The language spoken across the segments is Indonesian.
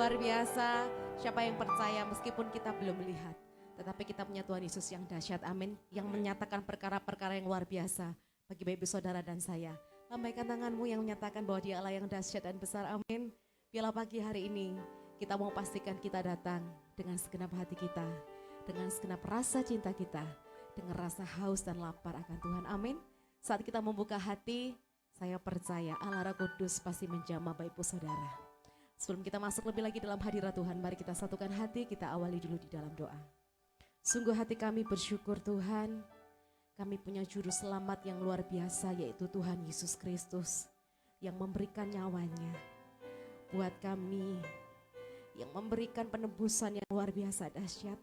luar biasa. Siapa yang percaya meskipun kita belum melihat, tetapi kita punya Tuhan Yesus yang dahsyat, amin. Yang menyatakan perkara-perkara yang luar biasa bagi bapak ibu saudara dan saya. Lambaikan tanganmu yang menyatakan bahwa dia Allah yang dahsyat dan besar, amin. Biarlah pagi hari ini kita mau pastikan kita datang dengan segenap hati kita, dengan segenap rasa cinta kita, dengan rasa haus dan lapar akan Tuhan, amin. Saat kita membuka hati, saya percaya Allah Roh Kudus pasti menjamah bapak ibu saudara. Sebelum kita masuk lebih lagi dalam hadirat Tuhan, mari kita satukan hati, kita awali dulu di dalam doa. Sungguh hati kami bersyukur Tuhan, kami punya juru selamat yang luar biasa, yaitu Tuhan Yesus Kristus yang memberikan nyawanya buat kami, yang memberikan penebusan yang luar biasa dahsyat.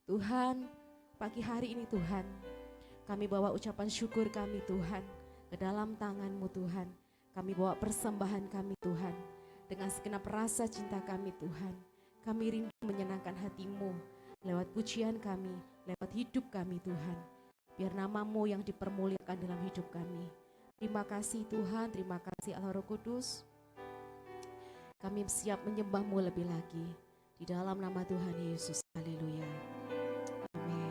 Tuhan, pagi hari ini Tuhan, kami bawa ucapan syukur kami Tuhan ke dalam tangan-Mu Tuhan. Kami bawa persembahan kami Tuhan, dengan segenap rasa cinta kami Tuhan. Kami rindu menyenangkan hati-Mu lewat pujian kami, lewat hidup kami Tuhan. Biar nama-Mu yang dipermuliakan dalam hidup kami. Terima kasih Tuhan, terima kasih Allah Roh Kudus. Kami siap menyembah-Mu lebih lagi di dalam nama Tuhan Yesus. Haleluya. Amin.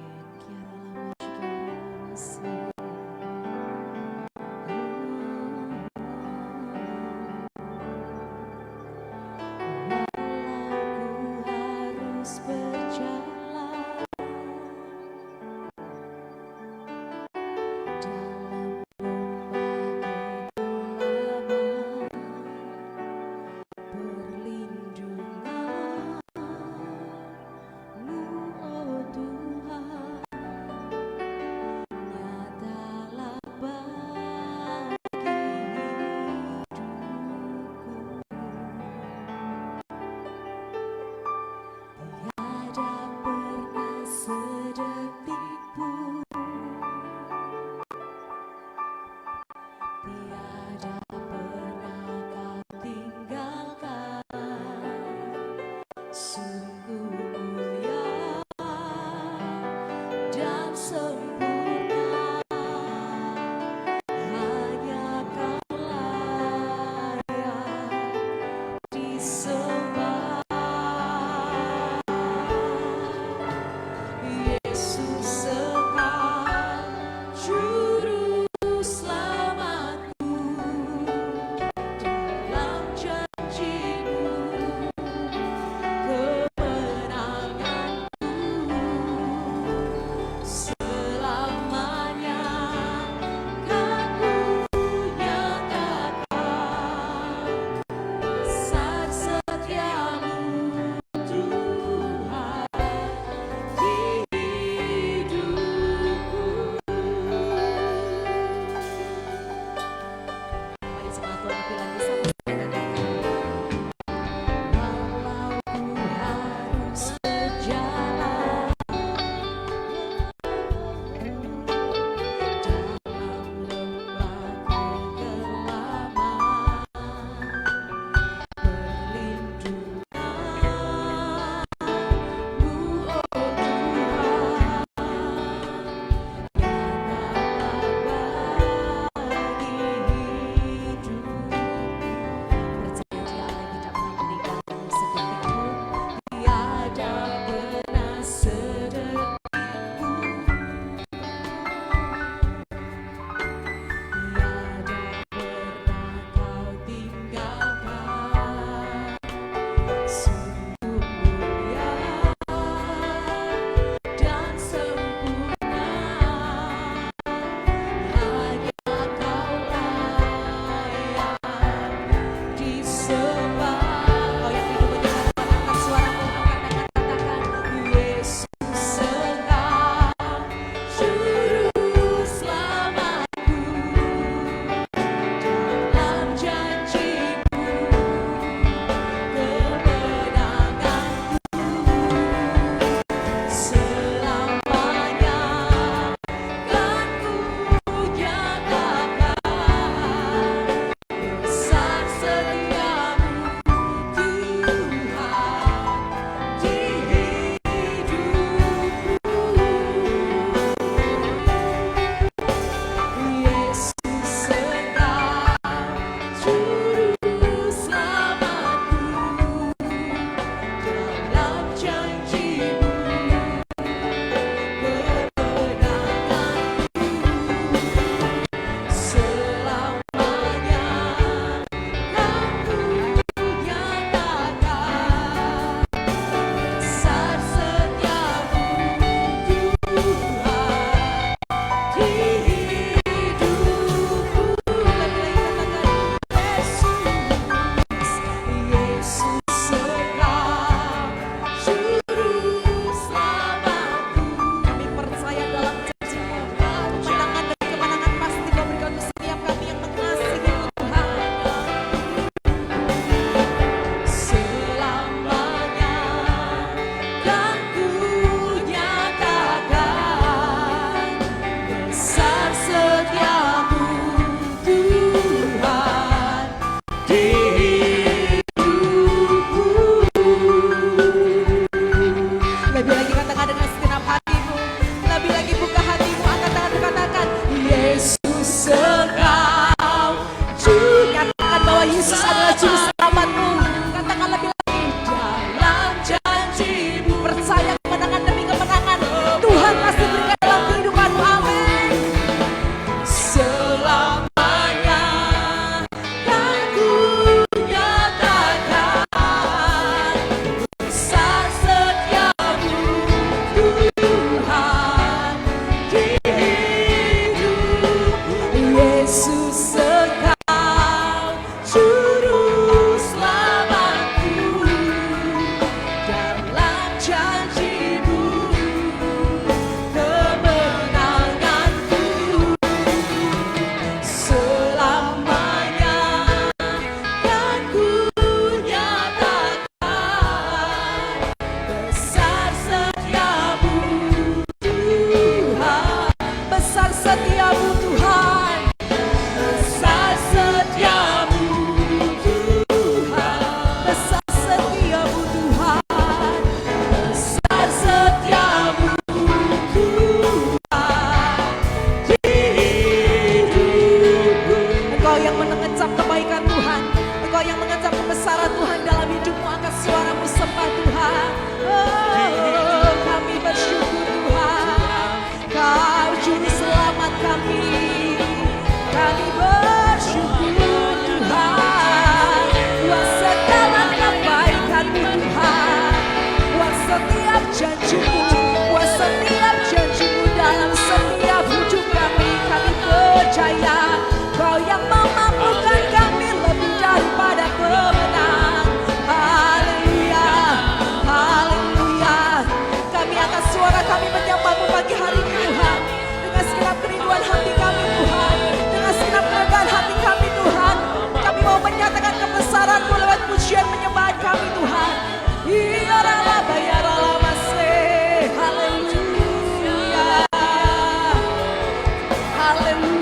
Kami bersyukur Tuhan, buat segala kebaikan-Mu Tuhan, buat setiap janji-Mu, buat setiap janji-Mu dalam setiap hidup kami. Kami percaya Kau yang memampukan kami lebih daripada pemenang. Haleluya, haleluya. Kami angkat suara kami menyembah-Mu pagi hari ini Tuhan, dengan segenap kerinduan hati kami Tuhan, dengan segenap keregaan hati kami Tuhan. Kami mau menyatakan kebesaran-Mu lewat pujian penyembahan kami Tuhan. Haleluya, haleluya.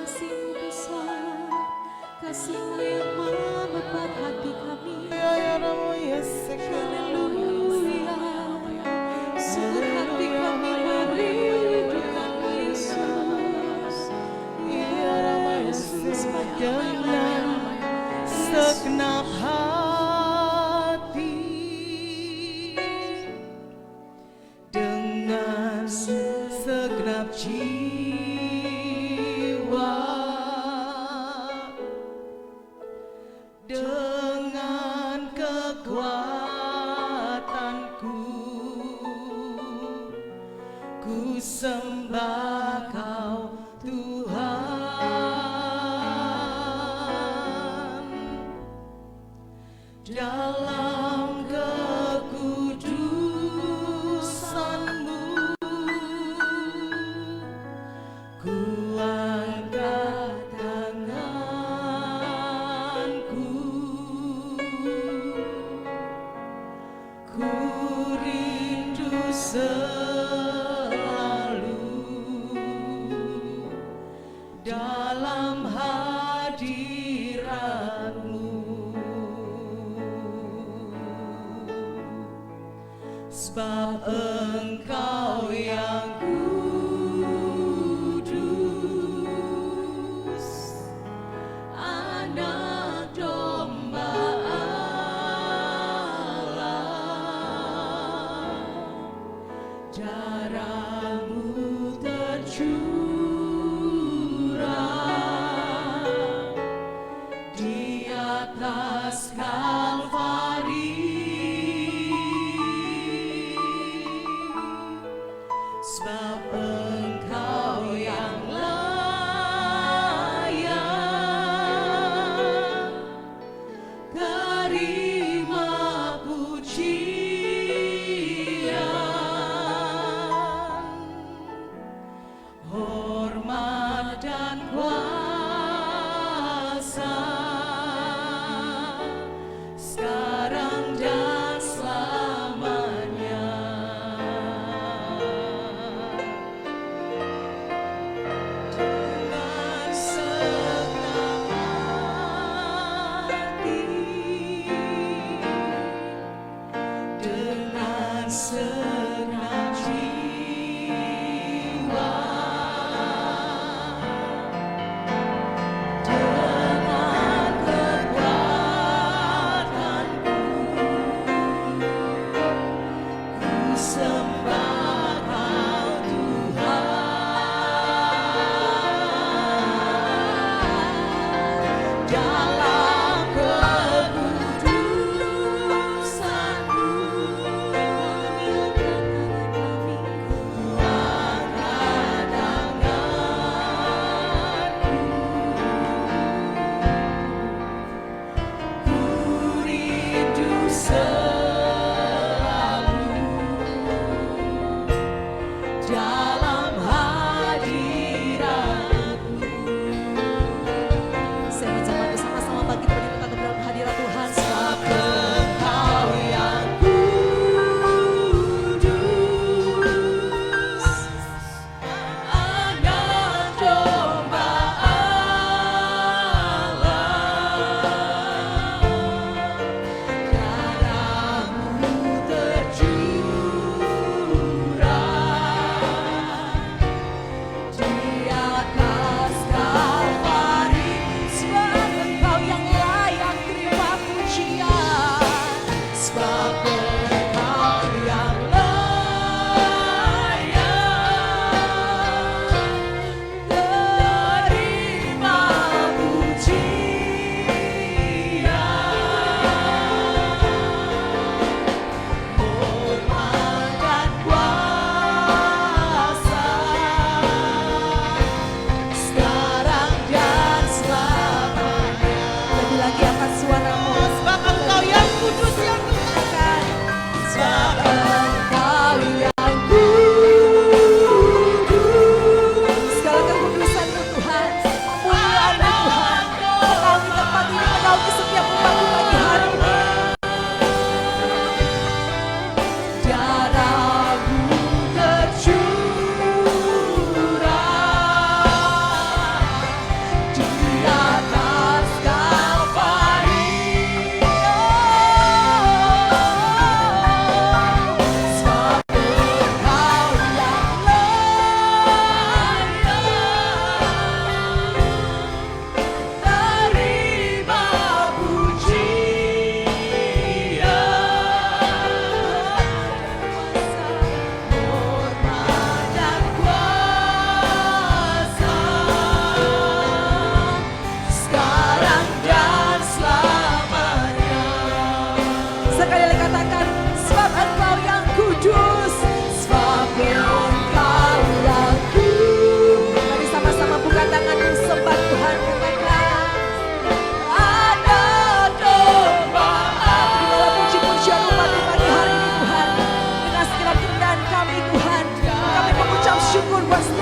Kasih-Mu besar, kasih-Mu yang membuat hati kami. Haleluya, seluruh hati kami merindukan Yesus. Dengan segenap hati, dengan segenap jiwa, dengan kekuatanku, ku sembah Kau Tuhan, dalam kekudusan-Mu ku angkat tanganku, ku rindu selalu dalam hadirat-Mu, sebab Engkau yang kudus, Anak Domba Allah. Darah-Mu tercurah di atas Kalvari, sebab Engkau yang layak terima pujian, hormat dan kuasa, sekarang dan selamanya.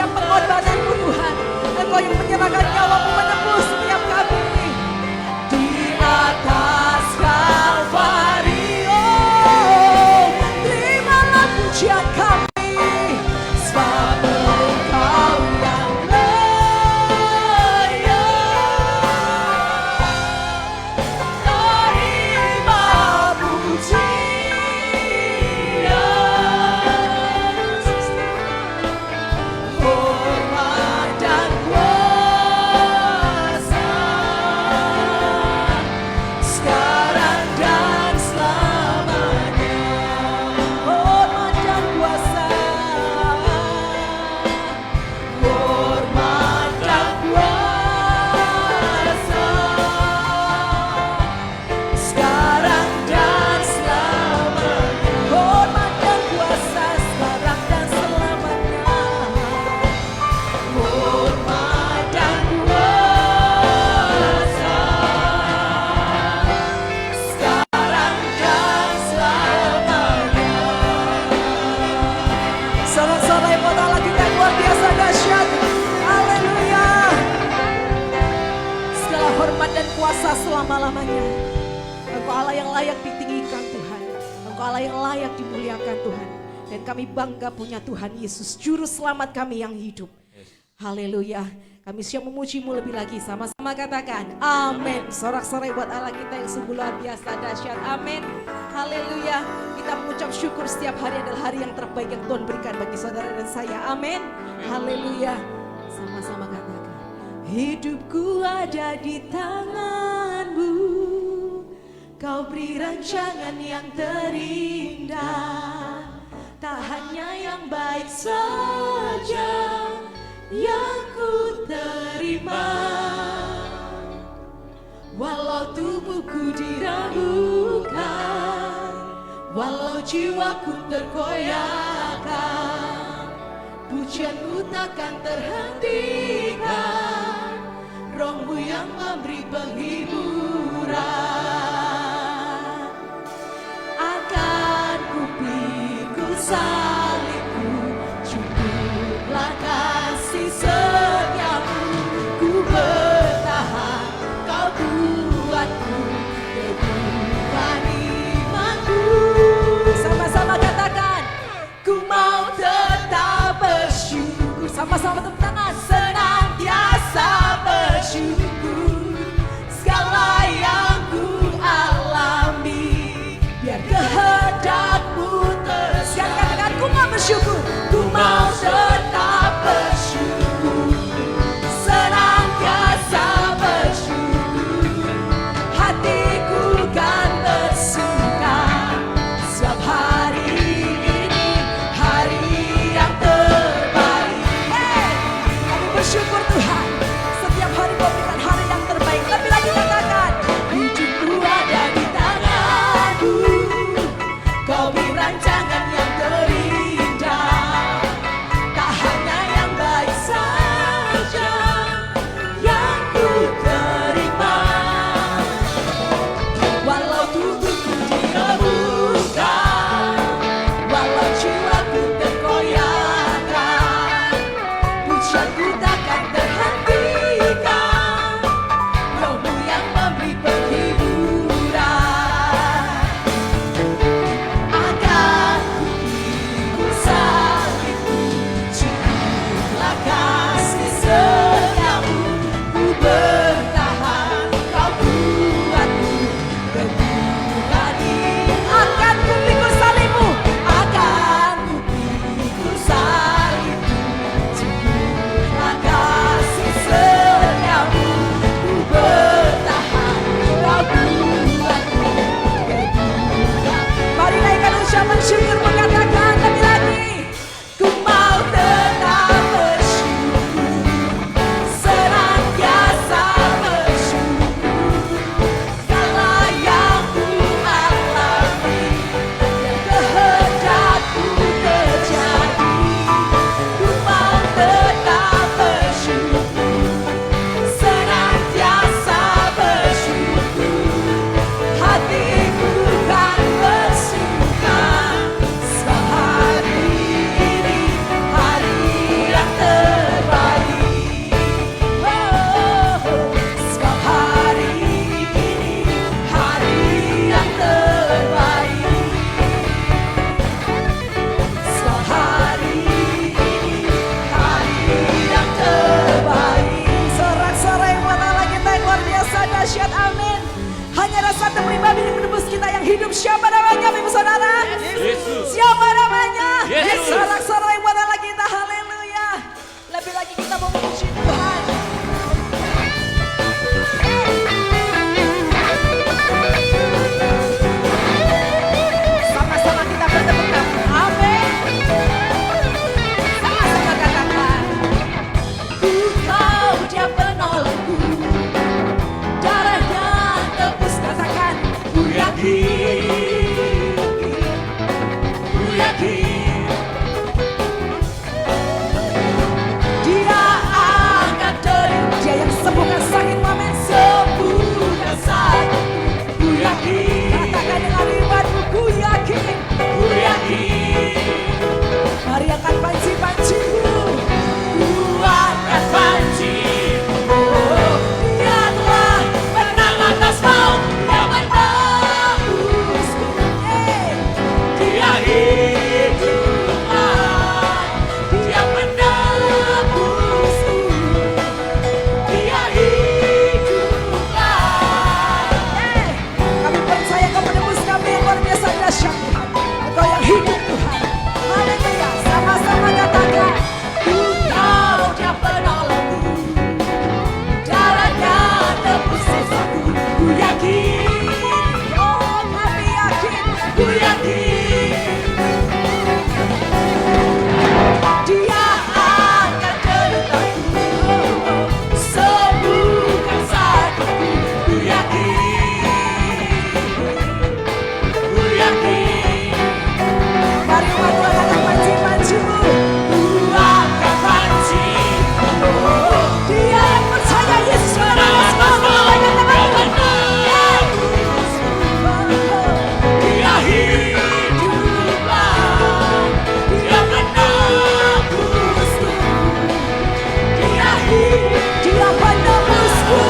setiap pengorbananmu Tuhan. Engkau yang menyerahkan nyawamu menebus setiap kami. Di atas Kalvari, oh, terimalah pujian kami, sebab Engkau yang layak. Terima pujian, hormat dan kuasa, sekarang dan selamanya. Hormat dan kuasa, hormat dan kuasa, sekarang dan selamanya. Hormat dan kuasa, sekarang dan selamanya. Hormat dan kuasa, sekarang dan selamanya. Sorak-sorai buat Allah kita yang luar biasa dahsyat. Haleluya. Segala hormat dan kuasa selama-lamanya. Engkau Allah yang layak ditinggikan Tuhan. Engkau Allah yang layak dimuliakan Tuhan. Dan kami bangga punya Tuhan Yesus, Juru Selamat kami yang hidup. Haleluya. Kami siap memuji-Mu lebih lagi. Sama-sama katakan amin. Sorak-sorai buat Allah kita yang sungguh luar biasa dahsyat. Amin. Haleluya. Kita mengucap syukur setiap hari adalah hari yang terbaik yang Tuhan berikan bagi saudara dan saya. Amin. Haleluya. Sama-sama katakan, hidupku ada di tangan-Mu. Kau beri rancangan yang terindah. Tak hanya yang baik saja yang ku terima. Walau tubuhku diragukan, walau jiwaku terkoyakkan, pujianku takkan terhentikan. Roh-Mu yang memberi penghiburan. Akan ku pikul salibku, cukuplah kasih setiamu. Ku bertahan, Kau buatku teguhkan imanku. Sama-sama katakan, ku mau tetap bersyukur. Sama-sama tepuk tangan, senantiasa bersyukur. Segala yang ku alami, biar kehendak-Mu terus. Katakan, ku mau bersyukur. Ku mau tetap bersyukur, senantiasa bersyukur. Hatiku kan bersuka, sebab hari ini hari yang terbaik. Kami bersyukur Tuhan, setiap hari Kau berikan hari yang terbaik. Lebih lagi katakan, hidupku ada di tangan-Mu. Kau beri rancangan yang terindah. Tak hanya yang baik saja yang ku terima. Walau tubuhku diremukkan, walau jiwaku terkoyakkan, pujianku takkan terhentikan. Roh-Mu yang memberi penghiburan. Akan ku pikul salibku, cukuplah kasih setiamu. Ku bertahan, Kau buatku teguhkan iman. Akan ku pikul salibmu, akan ku pikul salibku, cukuplah Siapa namanya Ibu Saudara? Yesus. Siapa namanya? Yesus. Sorak-sorai buat Allah kita, haleluya. Lebih lagi kita mau memuji Tuhan. Sama-sama kita bertepuk tangan. Amin. Sama-sama katakan. Kau dia penolongku. Darahnya tebus, katakan. Ku yakin, ku yakin, Dia angkat dari dia yang sembuhkan sakit, amin. Sembuhkan sakit. ku yakin, Katakan dengan imanmu, ku yakin. ku yakin. Mari angkat panci-pancimu. Ku angkat Panci-mu, Oh, dia telah menang atas maut. Dia menebusku. Dia hiduplah, Dia menebusku, Dia hiduplah. Kami percaya kau menebus kami yang luar biasa dahsyat. Engkau yang hidup Tuhan. Haleluya. Sama-sama katakan. Ku tahu dia penolongku. Darahnya tebus dosaku. Ku yakin. Oh, kami yakin. Ku yakin. Dia akan deritaku. Sembuhkan sakitku. Ku yakin. Ku yakin, Mari umat Tuhan angkat panci-pancimu. Ku angkat panci-mu, Dia yang percaya Yesus menebus maut. Dia hiduplah, Dia menebusku, Dia Dia penebusku.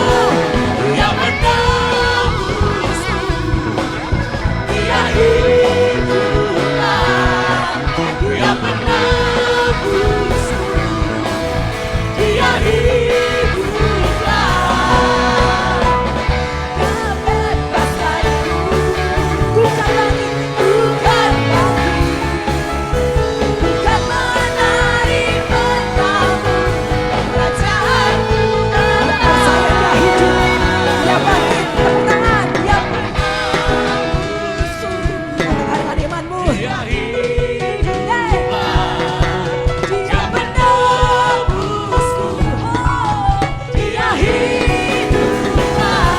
Dia menebusku, Dia hiduplah, Dia menebusku, Dia hiduplah. Bebaskanku. Bukan lagi, bukan lagi. Bukan menari petamu. Kerajaanmu telah percaya dia hidup. Dia bangkit. Tepuk tangan. Dia menebusku. Katakan imanmu. Dia hiduplah, Dia menebusku. Dia hiduplah,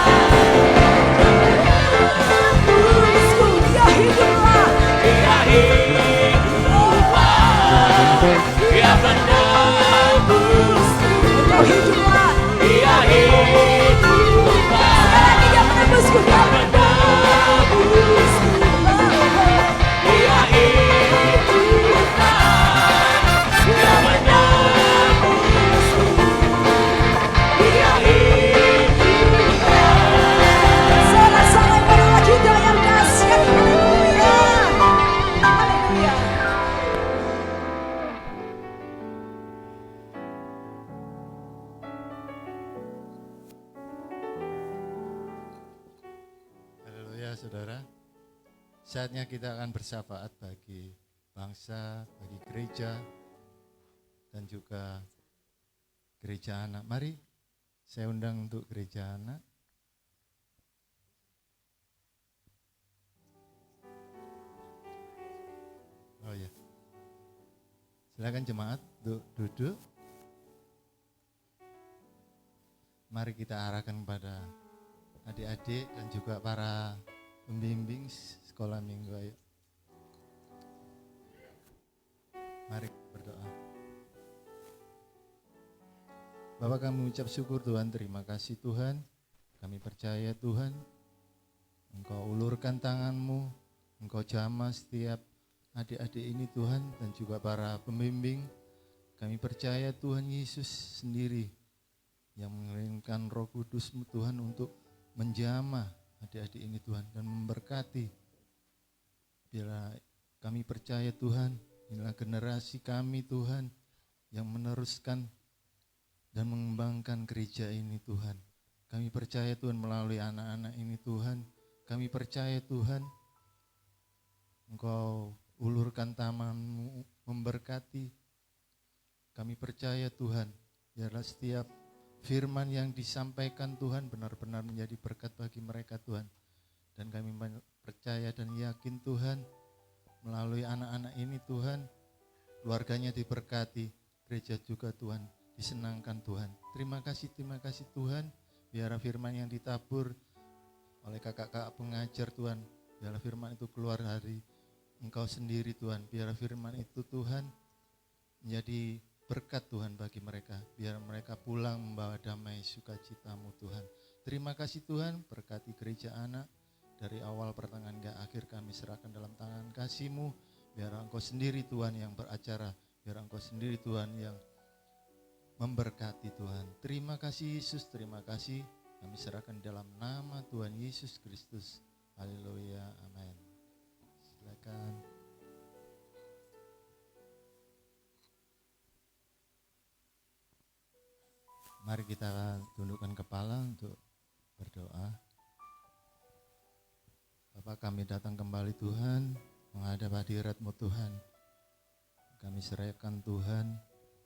Menebusku. Dia hiduplah. Dia hiduplah, Dia menebusku, Engkau hiduplah. Dia hiduplah, Sekali lagi dia menebusku. Dia menebusku, Dia hiduplah, Dia menebusku, Dia hiduplah. sorak-sorai pada Allah kita yang dahsyat. Haleluya. Haleluya. Haleluya saudara. Saatnya kita akan bersyafaat bagi bangsa, bagi gereja, dan juga gereja anak. Mari saya undang untuk gereja anak. Oh ya. Silakan jemaat duduk. Mari kita arahkan kepada adik-adik dan juga para pembimbing sekolah minggu. Ayo. Mari berdoa. Bapak, kami ucap syukur Tuhan, terima kasih Tuhan. Kami percaya Tuhan, Engkau ulurkan tangan-Mu, Engkau jamah setiap adik-adik ini Tuhan, dan juga para pembimbing. Kami percaya Tuhan Yesus sendiri yang mengirimkan Roh Kudus-Mu Tuhan untuk menjamah adik-adik ini Tuhan dan memberkati. Bila kami percaya Tuhan, inilah generasi kami Tuhan yang meneruskan dan mengembangkan gereja ini Tuhan. Kami percaya Tuhan melalui anak-anak ini Tuhan. Kami percaya Tuhan Engkau ulurkan tangan-Mu memberkati. Kami percaya Tuhan, biarlah setiap firman yang disampaikan Tuhan benar-benar menjadi berkat bagi mereka Tuhan. Dan kami percaya dan yakin Tuhan, melalui anak-anak ini Tuhan, keluarganya diberkati, gereja juga Tuhan disenangkan Tuhan. Terima kasih Tuhan, biarlah firman yang ditabur oleh kakak-kakak pengajar Tuhan, biarlah firman itu keluar dari Engkau sendiri Tuhan, biarlah firman itu Tuhan menjadi berkat Tuhan bagi mereka, biar mereka pulang membawa damai sukacita-Mu Tuhan. Terima kasih Tuhan, berkati gereja anak, dari awal pertengahan hingga akhir kami serahkan dalam tangan kasih-Mu, biar Engkau sendiri Tuhan yang beracara, biar Engkau sendiri Tuhan yang memberkati Tuhan. Terima kasih Yesus, terima kasih, kami serahkan dalam nama Tuhan Yesus Kristus. Haleluya, amin. Silakan. Mari kita tundukkan kepala untuk berdoa. Bapa, kami datang kembali Tuhan, menghadap hadirat-Mu Tuhan. Kami serahkan Tuhan,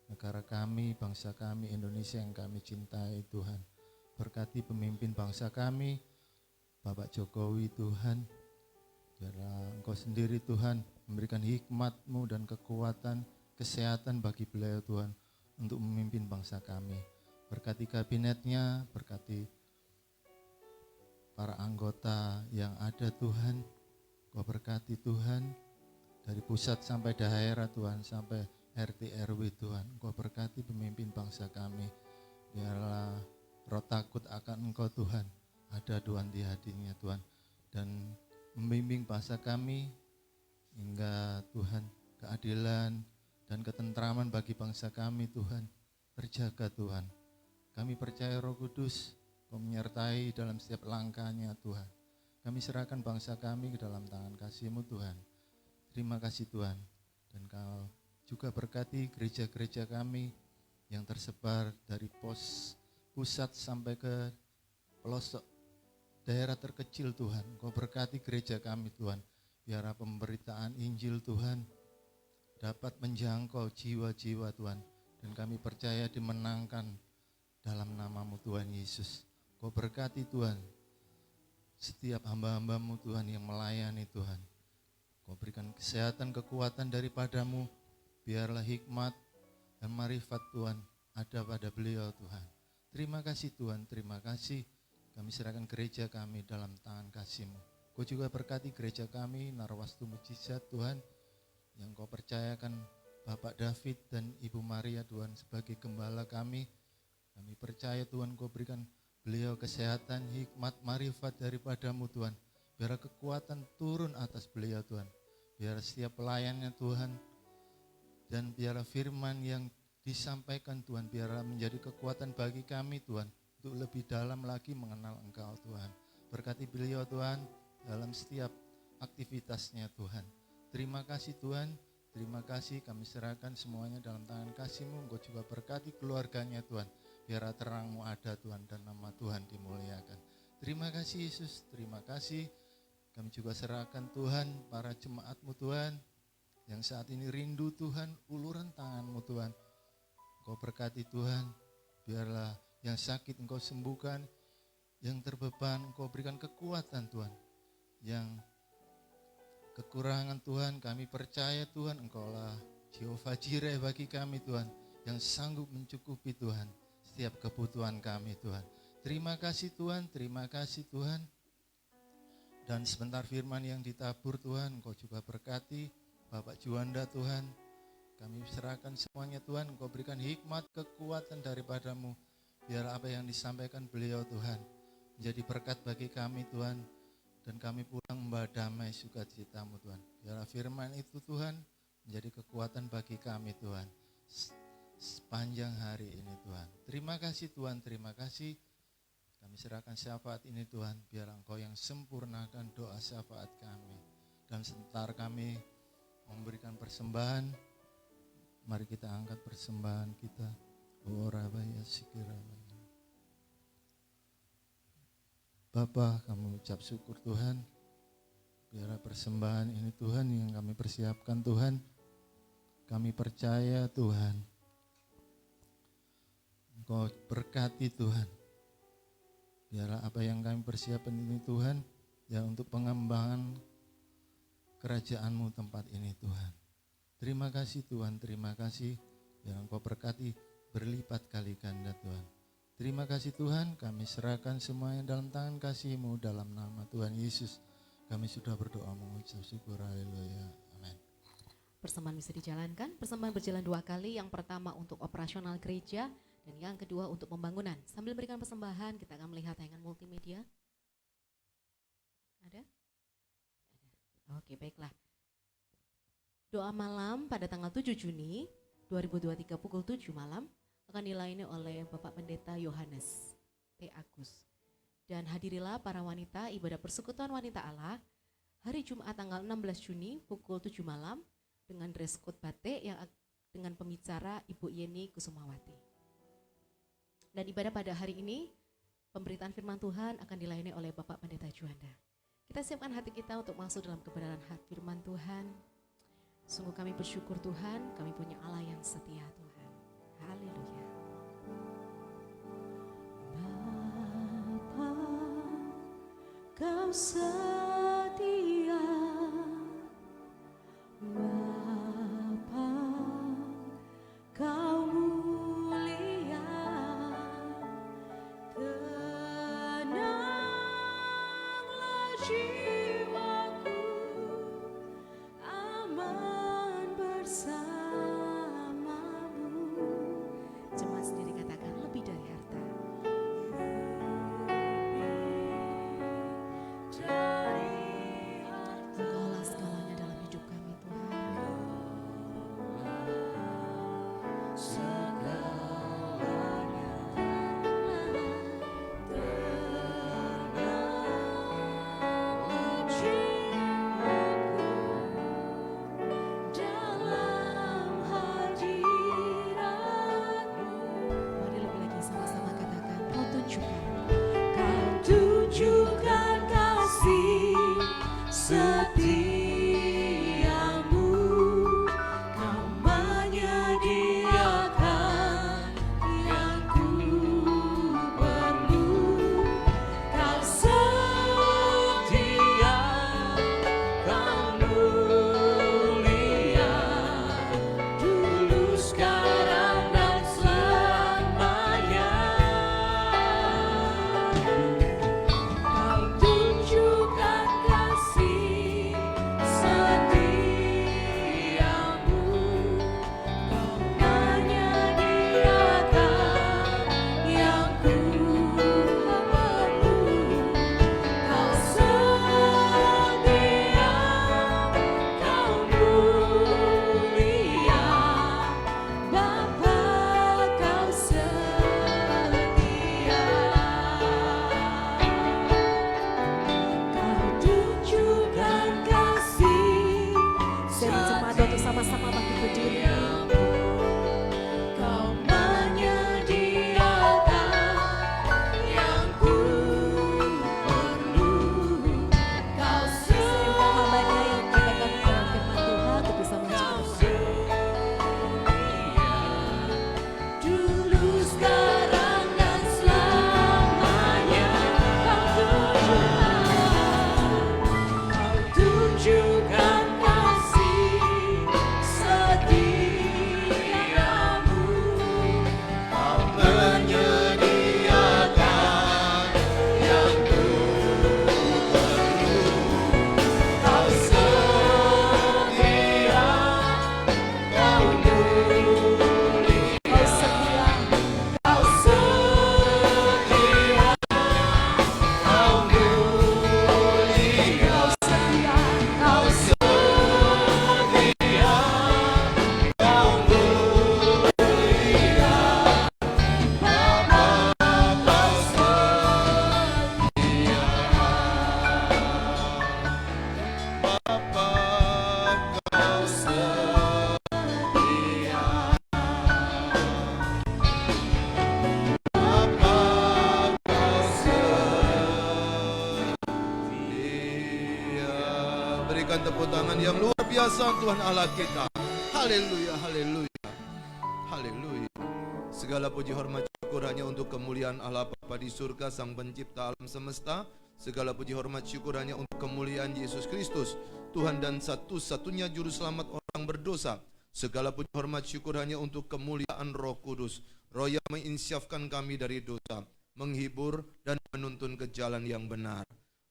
negara kami, bangsa kami, Indonesia yang kami cintai Tuhan. Berkati pemimpin bangsa kami, Bapak Jokowi Tuhan. Biarlah Engkau sendiri Tuhan memberikan hikmat-Mu dan kekuatan, kesehatan bagi beliau Tuhan untuk memimpin bangsa kami. Berkati kabinetnya, berkati para anggota yang ada Tuhan. Kau berkati Tuhan, dari pusat sampai daerah Tuhan, sampai RT RW Tuhan. Kau berkati pemimpin bangsa kami. Biarlah roh takut akan Engkau Tuhan ada Tuhan di hatinya Tuhan, dan membimbing bangsa kami hingga Tuhan keadilan dan ketentraman bagi bangsa kami Tuhan terjaga Tuhan. Kami percaya Roh Kudus Kau menyertai dalam setiap langkahnya Tuhan. Kami serahkan bangsa kami ke dalam tangan kasih-Mu Tuhan. Terima kasih Tuhan. Dan Kau juga berkati gereja-gereja kami yang tersebar dari pos pusat sampai ke pelosok daerah terkecil Tuhan. Kau berkati gereja kami Tuhan. Biar pemberitaan Injil Tuhan dapat menjangkau jiwa-jiwa Tuhan. Dan kami percaya dimenangkan dalam nama-Mu Tuhan Yesus. Kau berkati Tuhan setiap hamba-hamba-Mu Tuhan yang melayani Tuhan. Kau berikan kesehatan, kekuatan daripada-Mu. Biarlah hikmat dan marifat Tuhan ada pada beliau Tuhan. Terima kasih Tuhan, terima kasih. Kami serahkan gereja kami dalam tangan kasih-Mu. Kau juga berkati gereja kami, Narwastu Mujizat Tuhan, yang Kau percayakan Bapak David dan Ibu Maria Tuhan sebagai gembala kami. Kami percaya Tuhan Kau berikan beliau kesehatan, hikmat, marifat daripada-Mu Tuhan. Biar kekuatan turun atas beliau Tuhan. Biar setiap pelayannya Tuhan, dan biar firman yang disampaikan Tuhan, biar menjadi kekuatan bagi kami Tuhan, untuk lebih dalam lagi mengenal Engkau Tuhan. Berkati beliau Tuhan dalam setiap aktivitasnya Tuhan. Terima kasih Tuhan, terima kasih, kami serahkan semuanya dalam tangan kasih-Mu. Engkau juga berkati keluarganya Tuhan. Biar terang-Mu ada Tuhan dan nama Tuhan dimuliakan. Terima kasih Yesus, terima kasih. Kami juga serahkan Tuhan para jemaat-Mu Tuhan yang saat ini rindu Tuhan, uluran tangan-Mu Tuhan. Kau berkati Tuhan, biarlah yang sakit Engkau sembuhkan, yang terbeban Engkau berikan kekuatan Tuhan. Yang kekurangan Tuhan, kami percaya Tuhan Engkaulah Jehovah Jireh bagi kami Tuhan, yang sanggup mencukupi Tuhan setiap kebutuhan kami Tuhan. Terima kasih Tuhan, terima kasih Tuhan. Dan sebentar firman yang ditabur Tuhan, Engkau juga berkati Bapak Juanda Tuhan. Kami serahkan semuanya Tuhan, Engkau berikan hikmat, kekuatan daripada-Mu. Biar apa yang disampaikan beliau Tuhan menjadi berkat bagi kami Tuhan. Dan kami pulang membawa damai sukacita-Mu Tuhan. Biar firman itu Tuhan menjadi kekuatan bagi kami Tuhan sepanjang hari ini Tuhan. Terima kasih Tuhan, terima kasih. Kami serahkan syafaat ini Tuhan, biar Engkau yang sempurnakan doa syafaat kami. Dan sebentar kami memberikan persembahan, mari kita angkat persembahan kita. Oh Rabaya Sikirabaya. Bapa, kami ucap syukur Tuhan, Biarlah persembahan ini Tuhan yang kami persiapkan Tuhan, kami percaya Tuhan, Engkau berkati Tuhan. Biarlah apa yang kami persiapkan ini Tuhan, ya untuk pengembangan kerajaan-Mu tempat ini Tuhan. Terima kasih Tuhan, terima kasih. Biar Engkau berkati berlipat kali ganda Tuhan. Terima kasih Tuhan, kami serahkan semuanya dalam tangan kasih-Mu dalam nama Tuhan Yesus. Kami sudah berdoa mengucap syukur, haleluya, amin. Persembahan bisa dijalankan, persembahan berjalan 2 kali, yang pertama untuk operasional gereja dan yang kedua untuk pembangunan. Sambil memberikan persembahan, kita akan melihat tayangan multimedia. Ada? Oke, baiklah. Doa malam pada tanggal 7 Juni 2023 pukul 7 malam akan dilayani oleh Bapak Pendeta Yohanes T. Agus. Dan hadirilah para wanita ibadah persekutuan wanita Allah hari Jumat tanggal 16 Juni pukul 7 malam dengan dress code batik yang dengan pembicara Ibu Yeni Kusumawati. Dan ibadah pada hari ini, pemberitaan firman Tuhan akan dilayani oleh Bapak Pendeta Juanda. Kita siapkan hati kita untuk masuk dalam kebenaran firman Tuhan. Sungguh kami bersyukur Tuhan, kami punya Allah yang setia Tuhan. Haleluya. Bapa, Kau setia. Bapa, Kau mulia. Tenanglah jiwaku, aman bersamamu. Jemaat sendiri katakan lebih dari harta. Engkaulah segalanya dalam hidup kami Tuhan. Dalam hadirat-Mu, Mari lebih lagi sama-sama katakan, Kau tunjukkan Kau tunjukkan kasih setiamu. Kau menyediakan yang ku perlu. Kau setia, Kau mulia, dulu, sekarang, dan selamanya. Kau tunjukkan kasih tepuk tangan yang luar biasa Tuhan Allah kita. Haleluya, haleluya, haleluya. Segala puji hormat syukur hanya untuk kemuliaan Allah Bapa di surga, Sang Pencipta alam semesta. Segala puji hormat syukur hanya untuk kemuliaan Yesus Kristus, Tuhan dan satu-satunya juru selamat orang berdosa. Segala puji hormat syukur hanya untuk kemuliaan Roh Kudus, Roh yang menginsyafkan kami dari dosa, menghibur dan menuntun ke jalan yang benar.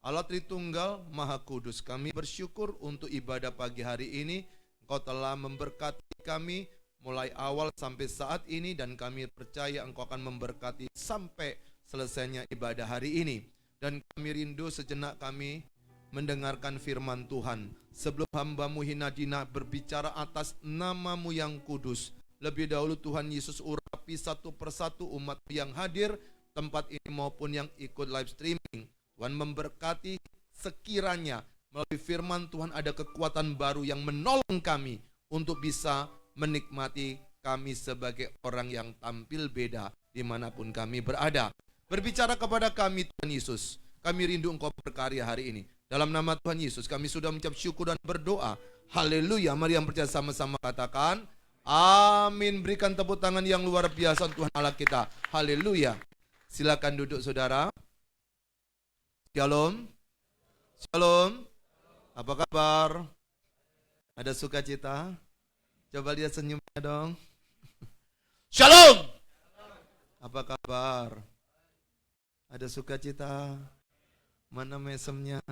Allah Tritunggal Maha Kudus, kami bersyukur untuk ibadah pagi hari ini. Engkau telah memberkati kami mulai awal sampai saat ini, dan kami percaya Engkau akan memberkati sampai selesainya ibadah hari ini. Dan kami rindu sejenak kami mendengarkan firman Tuhan. Sebelum hamba-Mu Hinadina berbicara atas nama-Mu yang kudus, lebih dahulu Tuhan Yesus urapi satu persatu umat yang hadir tempat ini maupun yang ikut live streaming. Tuhan memberkati, sekiranya melalui firman Tuhan ada kekuatan baru yang menolong kami untuk bisa menikmati kami sebagai orang yang tampil beda dimanapun kami berada. Berbicara kepada kami Tuhan Yesus, kami rindu Engkau berkarya hari ini. Dalam nama Tuhan Yesus kami sudah mengucap syukur dan berdoa. Haleluya, mari yang percaya sama-sama katakan amin. Berikan tepuk tangan yang luar biasa Tuhan Allah kita. Haleluya. Silakan duduk saudara. Shalom. Shalom. Apa kabar? Ada sukacita? Coba lihat senyumnya dong. Shalom. Apa kabar? Ada sukacita? Mana mesemnya?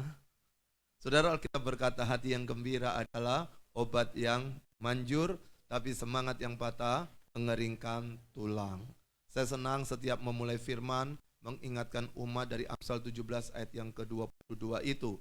Saudara, Alkitab berkata hati yang gembira adalah obat yang manjur, tapi semangat yang patah mengeringkan tulang. Saya senang setiap memulai firman mengingatkan umat dari Amsal 17 ayat yang ke-22 itu.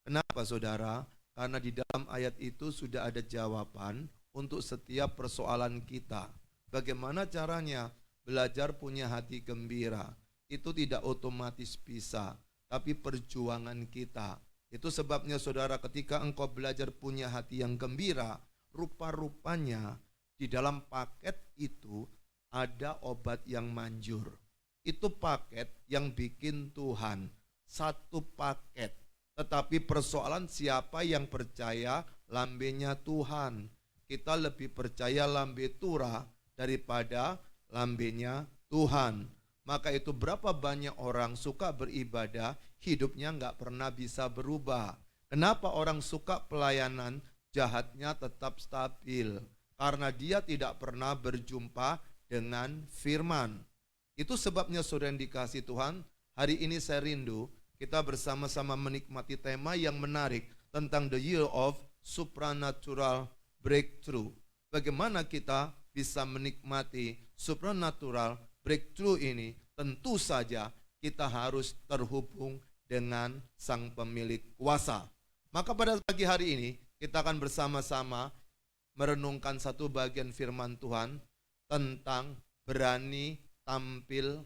Kenapa saudara? Karena di dalam ayat itu sudah ada jawaban untuk setiap persoalan kita. Bagaimana caranya? Belajar punya hati gembira. Itu tidak otomatis bisa, tapi perjuangan kita. Itu sebabnya saudara, ketika engkau belajar punya hati yang gembira, rupa-rupanya di dalam paket itu ada obat yang manjur. Itu paket yang bikin Tuhan, satu paket. Tetapi persoalan siapa yang percaya lambenya Tuhan. Kita lebih percaya lambe Tura daripada lambenya Tuhan. Maka itu berapa banyak orang suka beribadah, hidupnya nggak pernah bisa berubah. Kenapa orang suka pelayanan, jahatnya tetap stabil? Karena dia tidak pernah berjumpa dengan firman. Itu sebabnya saudara yang dikasihi Tuhan, hari ini saya rindu kita bersama-sama menikmati tema yang menarik tentang the year of supernatural breakthrough. Bagaimana kita bisa menikmati supernatural breakthrough ini? Tentu saja kita harus terhubung dengan Sang Pemilik kuasa. Maka pada pagi hari ini kita akan bersama-sama merenungkan satu bagian firman Tuhan tentang berani tampil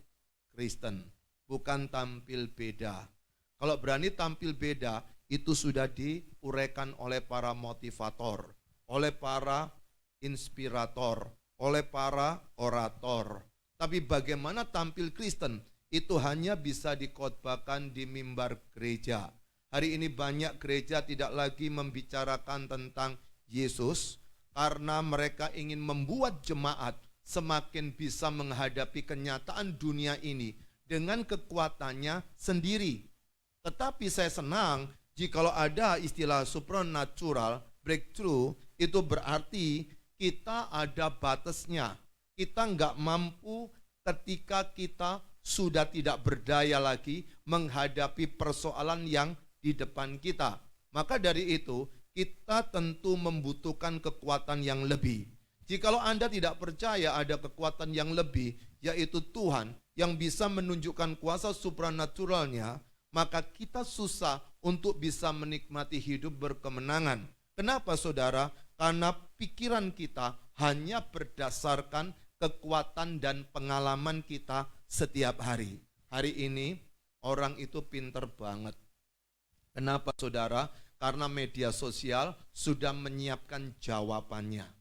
Kristen, bukan tampil beda. Kalau berani tampil beda, itu sudah diuraikan oleh para motivator, oleh para inspirator, oleh para orator. Tapi bagaimana tampil Kristen, itu hanya bisa dikhotbahkan di mimbar gereja. Hari ini banyak gereja tidak lagi membicarakan tentang Yesus, karena mereka ingin membuat jemaat semakin bisa menghadapi kenyataan dunia ini dengan kekuatannya sendiri. Tetapi saya senang jikalau ada istilah supernatural breakthrough, itu berarti kita ada batasnya. Kita nggak mampu ketika kita sudah tidak berdaya lagi menghadapi persoalan yang di depan kita. Maka dari itu kita tentu membutuhkan kekuatan yang lebih. Jikalau Anda tidak percaya ada kekuatan yang lebih, yaitu Tuhan yang bisa menunjukkan kuasa supranaturalnya, maka kita susah untuk bisa menikmati hidup berkemenangan. Kenapa saudara? Karena pikiran kita hanya berdasarkan kekuatan dan pengalaman kita setiap hari. Hari ini orang itu pinter banget. Kenapa saudara? Karena media sosial sudah menyiapkan jawabannya.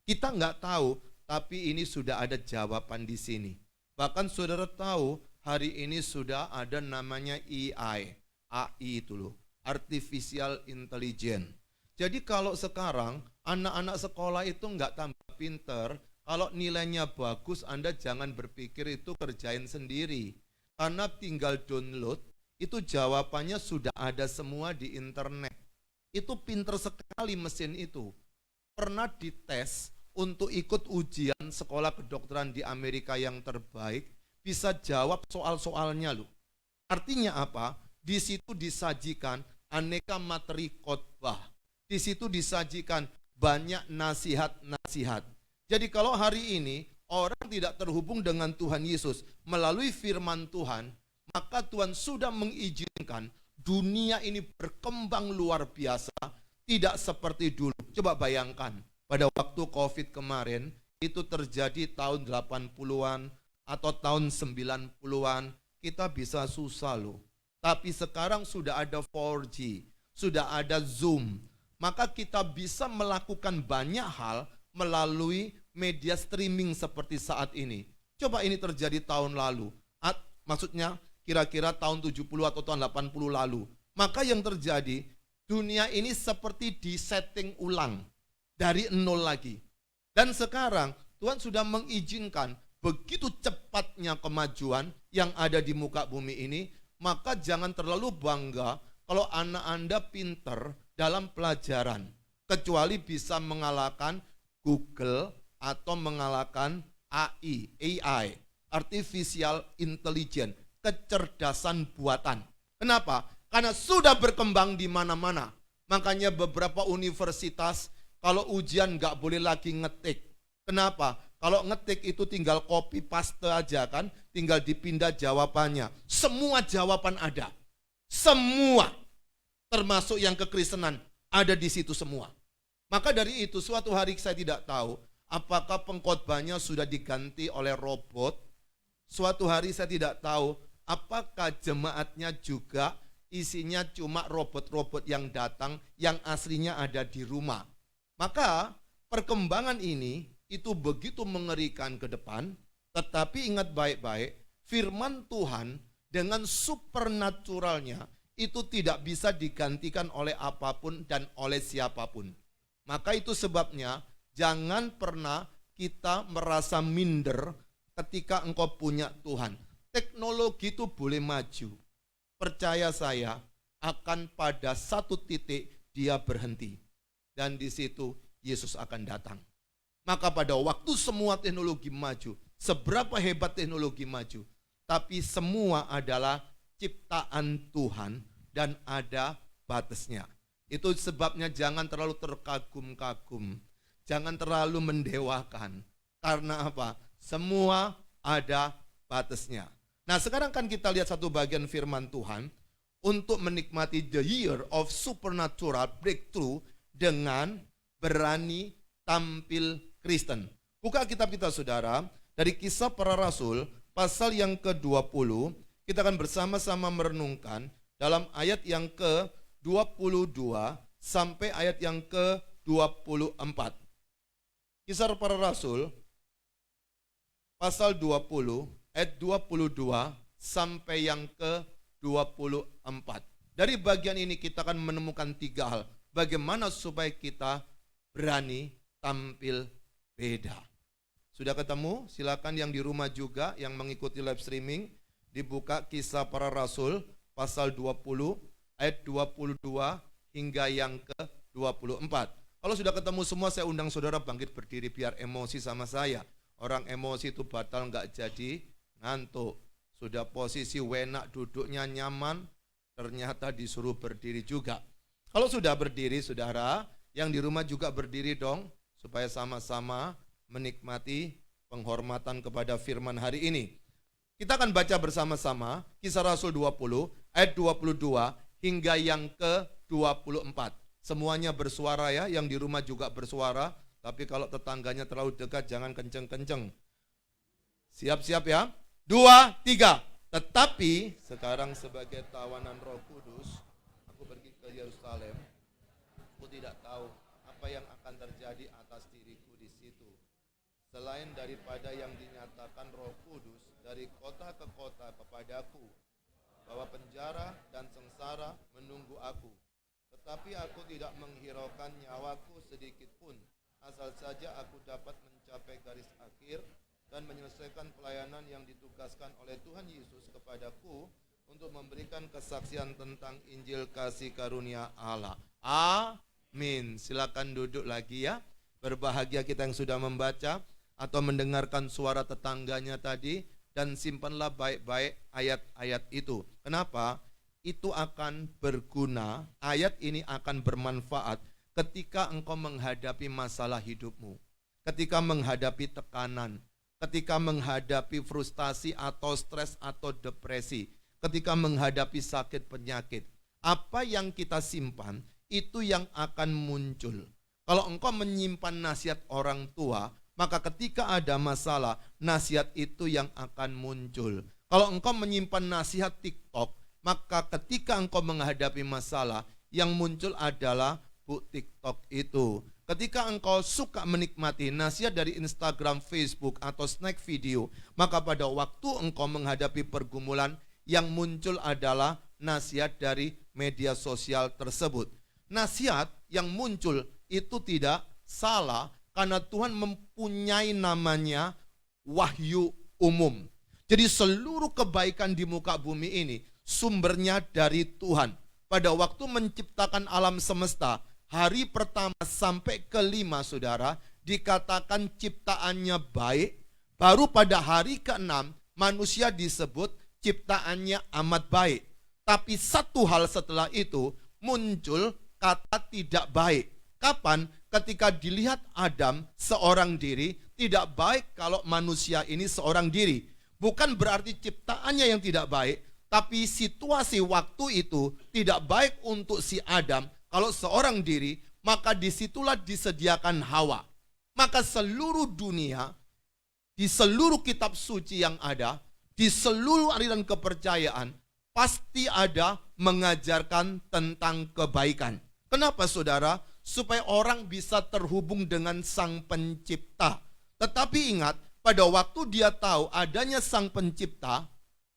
Kita nggak tahu, tapi ini sudah ada jawaban di sini. Bahkan saudara tahu, hari ini sudah ada namanya AI itu loh, Artificial Intelligence. Jadi kalau sekarang anak-anak sekolah itu nggak tambah pinter, kalau nilainya bagus Anda jangan berpikir itu kerjain sendiri. Karena tinggal download, itu jawabannya sudah ada semua di internet. Itu pinter sekali mesin itu. Pernah dites untuk ikut ujian sekolah kedokteran di Amerika yang terbaik, bisa jawab soal-soalnya loh. Artinya apa? Di situ disajikan aneka materi khotbah. Di situ disajikan banyak nasihat-nasihat. Jadi kalau hari ini orang tidak terhubung dengan Tuhan Yesus melalui firman Tuhan, maka Tuhan sudah mengizinkan dunia ini berkembang luar biasa, tidak seperti dulu. Coba bayangkan, pada waktu COVID kemarin, itu terjadi tahun 80-an atau tahun 90-an, kita bisa susah loh. Tapi sekarang sudah ada 4G, sudah ada Zoom, maka kita bisa melakukan banyak hal melalui media streaming seperti saat ini. Coba ini terjadi tahun lalu, maksudnya kira-kira tahun 70 atau tahun 80 lalu. Maka yang terjadi, dunia ini seperti disetting ulang dari nol lagi. Dan sekarang Tuhan sudah mengizinkan begitu cepatnya kemajuan yang ada di muka bumi ini, maka jangan terlalu bangga kalau anak Anda pinter dalam pelajaran, kecuali bisa mengalahkan Google atau mengalahkan AI, Artificial Intelligence, kecerdasan buatan. Kenapa? Karena sudah berkembang di mana-mana. Makanya beberapa universitas kalau ujian nggak boleh lagi ngetik. Kenapa? Kalau ngetik itu tinggal copy paste aja kan, tinggal dipindah jawabannya. Semua jawaban ada. Semua, termasuk yang kekristenan, ada di situ semua. Maka dari itu suatu hari saya tidak tahu apakah pengkhotbahnya sudah diganti oleh robot. Suatu hari saya tidak tahu apakah jemaatnya juga isinya cuma robot-robot yang datang yang aslinya ada di rumah. Maka perkembangan ini itu begitu mengerikan ke depan, tetapi ingat baik-baik, firman Tuhan dengan supernaturalnya itu tidak bisa digantikan oleh apapun dan oleh siapapun. Maka itu sebabnya jangan pernah kita merasa minder ketika engkau punya Tuhan. Teknologi itu boleh maju. Percaya saya, akan pada satu titik dia berhenti. Dan di situ Yesus akan datang. Maka pada waktu semua teknologi maju, seberapa hebat teknologi maju, tapi semua adalah ciptaan Tuhan dan ada batasnya. Itu sebabnya jangan terlalu terkagum-kagum, jangan terlalu mendewakan. Karena apa? Semua ada batasnya. Nah sekarang kan kita lihat satu bagian firman Tuhan untuk menikmati the year of supernatural breakthrough dengan berani tampil Kristen. Buka kitab kita saudara, dari Kisah Para Rasul pasal yang ke-20, kita akan bersama-sama merenungkan dalam ayat yang ke-22 sampai ayat yang ke-24. Kisah Para Rasul pasal 20 ayat 22 sampai yang ke-24. Dari bagian ini kita akan menemukan 3 hal. Bagaimana supaya kita berani tampil beda. Sudah ketemu? Silakan yang di rumah juga yang mengikuti live streaming dibuka Kisah Para Rasul pasal 20 ayat 22 hingga yang ke-24. Kalau sudah ketemu semua saya undang saudara bangkit berdiri biar emosi sama saya. Orang emosi itu batal nggak jadi ngantuk. Sudah posisi enak duduknya nyaman, ternyata disuruh berdiri juga. Kalau sudah berdiri saudara, yang di rumah juga berdiri dong, supaya sama-sama menikmati penghormatan kepada firman hari ini. Kita akan baca bersama-sama Kisah Rasul 20 ayat 22 hingga yang ke-24. Semuanya bersuara ya, yang di rumah juga bersuara, tapi kalau tetangganya terlalu dekat jangan kenceng-kenceng. Siap-siap ya? 2, 3. Tetapi sekarang sebagai tawanan Roh Kudus, aku pergi ke Yerusalem. Aku tidak tahu apa yang akan terjadi atas diriku di situ. Selain daripada yang dinyatakan Roh Kudus dari kota ke kota kepadaku, bahwa penjara dan sengsara menunggu aku. Tetapi aku tidak menghiraukan nyawaku sedikit pun, asal saja aku dapat mencapai garis akhir dan menyelesaikan pelayanan yang ditugaskan oleh Tuhan Yesus kepadaku untuk memberikan kesaksian tentang Injil kasih karunia Allah. Amin. Silakan duduk lagi ya. Berbahagia kita yang sudah membaca atau mendengarkan suara tetangganya tadi, dan simpanlah baik-baik ayat-ayat itu. Kenapa? Itu akan berguna, ayat ini akan bermanfaat ketika engkau menghadapi masalah hidupmu, ketika menghadapi tekanan, ketika menghadapi frustasi atau stres atau depresi, ketika menghadapi sakit penyakit. Apa yang kita simpan, itu yang akan muncul. Kalau engkau menyimpan nasihat orang tua, maka ketika ada masalah, nasihat itu yang akan muncul. Kalau engkau menyimpan nasihat TikTok, maka ketika engkau menghadapi masalah, yang muncul adalah TikTok itu. Ketika engkau suka menikmati nasihat dari Instagram, Facebook, atau snack video, maka pada waktu engkau menghadapi pergumulan, yang muncul adalah nasihat dari media sosial tersebut. Nasihat yang muncul itu tidak salah, karena Tuhan mempunyai namanya wahyu umum. Jadi seluruh kebaikan di muka bumi ini sumbernya dari Tuhan. Pada waktu menciptakan alam semesta, hari pertama sampai kelima saudara, dikatakan ciptaannya baik. Baru pada hari ke-6 manusia disebut ciptaannya amat baik. Tapi satu hal setelah itu muncul kata tidak baik. Kapan? Ketika dilihat Adam seorang diri, tidak baik kalau manusia ini seorang diri. Bukan berarti ciptaannya yang tidak baik, tapi situasi waktu itu tidak baik untuk si Adam. Kalau seorang diri, maka disitulah disediakan Hawa. Maka seluruh dunia, di seluruh kitab suci yang ada, di seluruh aliran kepercayaan, pasti ada mengajarkan tentang kebaikan. Kenapa saudara? Supaya orang bisa terhubung dengan Sang Pencipta. Tetapi ingat, pada waktu dia tahu adanya Sang Pencipta,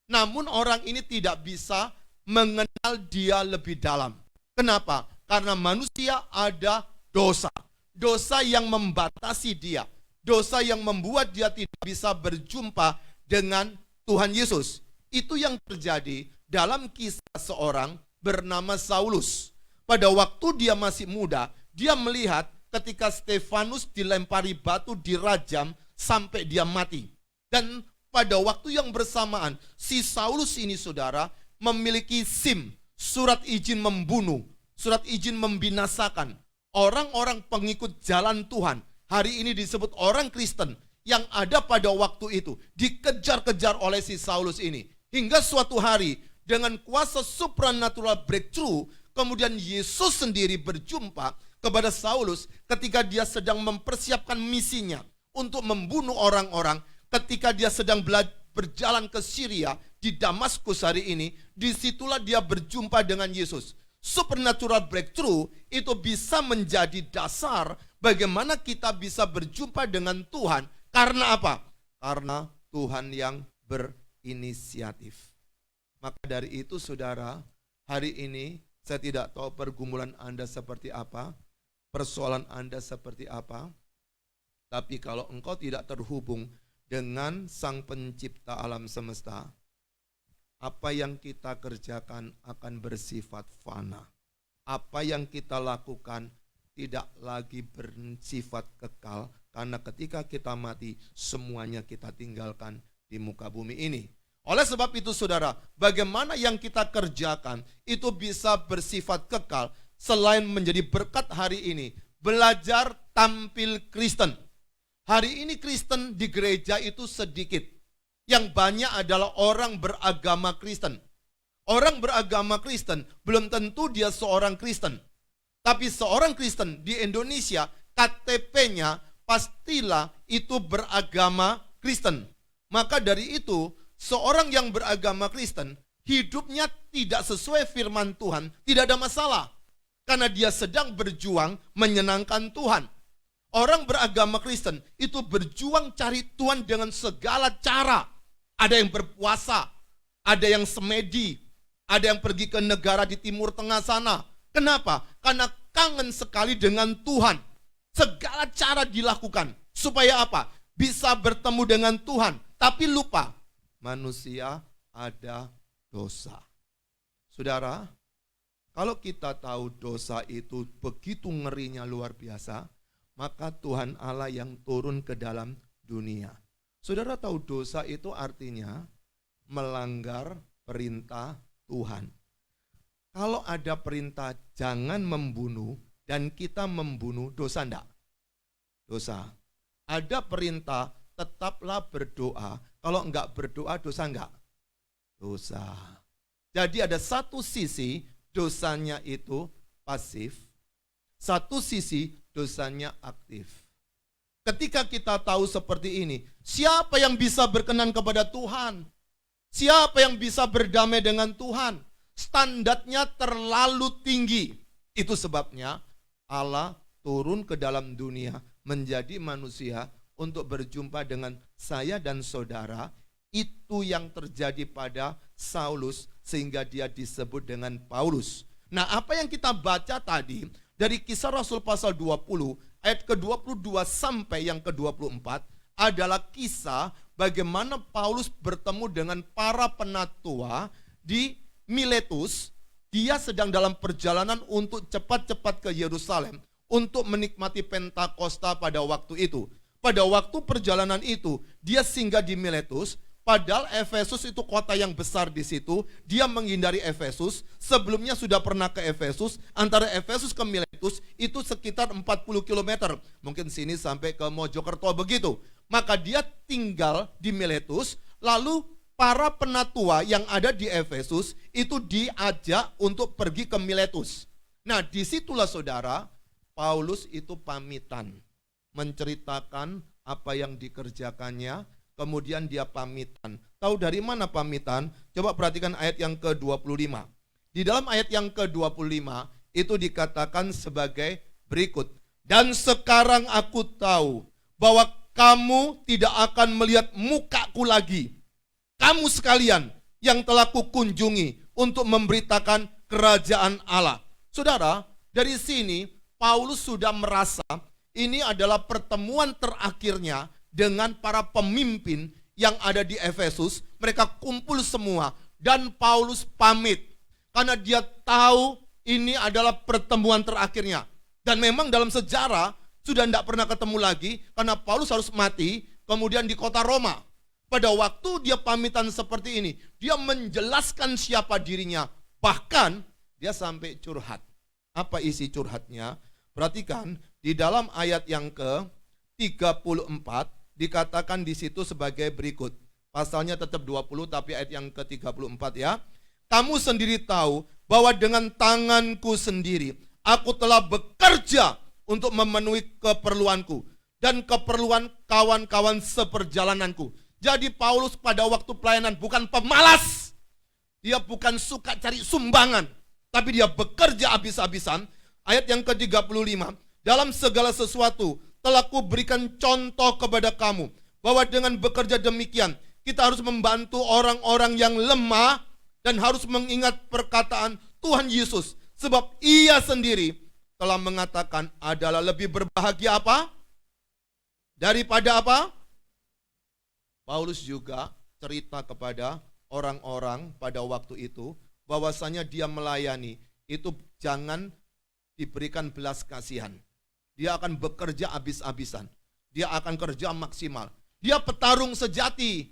namun orang ini tidak bisa mengenal dia lebih dalam. Kenapa? Karena manusia ada dosa. Dosa yang membatasi dia. Dosa yang membuat dia tidak bisa berjumpa dengan Tuhan Yesus. Itu yang terjadi dalam kisah seorang bernama Saulus. Pada waktu dia masih muda, dia melihat ketika Stefanus dilempari batu, dirajam sampai dia mati. Dan pada waktu yang bersamaan, si Saulus ini saudara memiliki SIM, surat izin membunuh, surat izin membinasakan. Orang-orang pengikut jalan Tuhan, hari ini disebut orang Kristen, yang ada pada waktu itu dikejar-kejar oleh si Saulus ini. Hingga suatu hari dengan kuasa supranatural breakthrough, kemudian Yesus sendiri berjumpa kepada Saulus ketika dia sedang mempersiapkan misinya untuk membunuh orang-orang. Ketika dia sedang berjalan ke Syria, di Damaskus hari ini, disitulah dia berjumpa dengan Yesus. Supernatural breakthrough itu bisa menjadi dasar bagaimana kita bisa berjumpa dengan Tuhan. Karena apa? Karena Tuhan yang berinisiatif. Maka dari itu saudara, hari ini saya tidak tahu pergumulan Anda seperti apa, persoalan Anda seperti apa, tapi kalau engkau tidak terhubung dengan Sang Pencipta alam semesta, apa yang kita kerjakan akan bersifat fana. Apa yang kita lakukan tidak lagi bersifat kekal, karena ketika kita mati, semuanya kita tinggalkan di muka bumi ini. Oleh sebab itu saudara, bagaimana yang kita kerjakan itu bisa bersifat kekal. Selain menjadi berkat hari ini, belajar tampil Kristen. Hari ini Kristen di gereja itu sedikit. Yang banyak adalah orang beragama Kristen. Orang beragama Kristen belum tentu dia seorang Kristen. Tapi seorang Kristen di Indonesia, KTP-nya pastilah itu beragama Kristen. Maka dari itu, seorang yang beragama Kristen, hidupnya tidak sesuai firman Tuhan, tidak ada masalah. Karena dia sedang berjuang menyenangkan Tuhan. Orang beragama Kristen itu berjuang cari Tuhan dengan segala cara. Ada yang berpuasa, ada yang semedi, ada yang pergi ke negara di Timur Tengah sana. Kenapa? Karena kangen sekali dengan Tuhan. Segala cara dilakukan. Supaya apa? Bisa bertemu dengan Tuhan. Tapi lupa, manusia ada dosa. Saudara, kalau kita tahu dosa itu begitu ngerinya luar biasa, maka Tuhan Allah yang turun ke dalam dunia. Saudara tahu dosa itu artinya melanggar perintah Tuhan. Kalau ada perintah jangan membunuh dan kita membunuh, dosa enggak? Dosa. Ada perintah tetaplah berdoa. Kalau enggak berdoa, dosa enggak? Dosa. Jadi ada satu sisi dosanya itu pasif, satu sisi dosanya aktif. Ketika kita tahu seperti ini, siapa yang bisa berkenan kepada Tuhan? Siapa yang bisa berdamai dengan Tuhan? Standarnya terlalu tinggi. Itu sebabnya Allah turun ke dalam dunia menjadi manusia untuk berjumpa dengan saya dan saudara. Itu yang terjadi pada Saulus sehingga dia disebut dengan Paulus. Nah, apa yang kita baca tadi dari Kisah Rasul pasal 20 ayat ke-22 sampai yang ke-24 adalah kisah bagaimana Paulus bertemu dengan para penatua di Miletus. Dia sedang dalam perjalanan untuk cepat-cepat ke Yerusalem untuk menikmati Pentakosta pada waktu itu. Pada waktu perjalanan itu, dia singgah di Miletus. Padahal Efesus itu kota yang besar di situ. Dia menghindari Efesus. Sebelumnya sudah pernah ke Efesus. Antara Efesus ke Miletus itu sekitar 40 km. Mungkin sini sampai ke Mojokerto begitu. Maka dia tinggal di Miletus. Lalu para penatua yang ada di Efesus itu diajak untuk pergi ke Miletus. Nah, disitulah saudara, Paulus itu pamitan. Menceritakan apa yang dikerjakannya. Kemudian dia pamitan. Tahu dari mana pamitan? Coba perhatikan ayat yang ke-25. Di dalam ayat yang ke-25 itu dikatakan sebagai berikut. Dan sekarang aku tahu bahwa kamu tidak akan melihat mukaku lagi. Kamu sekalian yang telah kukunjungi untuk memberitakan kerajaan Allah. Saudara, dari sini Paulus sudah merasa ini adalah pertemuan terakhirnya dengan para pemimpin yang ada di Efesus. Mereka kumpul semua dan Paulus pamit karena dia tahu ini adalah pertemuan terakhirnya. Dan memang dalam sejarah sudah tidak pernah ketemu lagi karena Paulus harus mati kemudian di kota Roma. Pada waktu dia pamitan seperti ini, dia menjelaskan siapa dirinya. Bahkan dia sampai curhat. Apa isi curhatnya? Perhatikan di dalam ayat yang ke-34 dikatakan di situ sebagai berikut. Pasalnya tetap 20 tapi ayat yang ke-34 ya. Kamu sendiri tahu bahwa dengan tanganku sendiri aku telah bekerja untuk memenuhi keperluanku dan keperluan kawan-kawan seperjalananku. Jadi Paulus pada waktu pelayanan bukan pemalas. Dia bukan suka cari sumbangan, tapi dia bekerja habis-habisan. Ayat yang ke-35, dalam segala sesuatu telah kuberikan contoh kepada kamu bahwa dengan bekerja demikian kita harus membantu orang-orang yang lemah dan harus mengingat perkataan Tuhan Yesus, sebab ia sendiri telah mengatakan adalah lebih berbahagia apa? Daripada apa? Paulus juga cerita kepada orang-orang pada waktu itu bahwasanya dia melayani itu jangan diberikan belas kasihan. Dia akan bekerja habis-habisan. Dia akan kerja maksimal. Dia petarung sejati.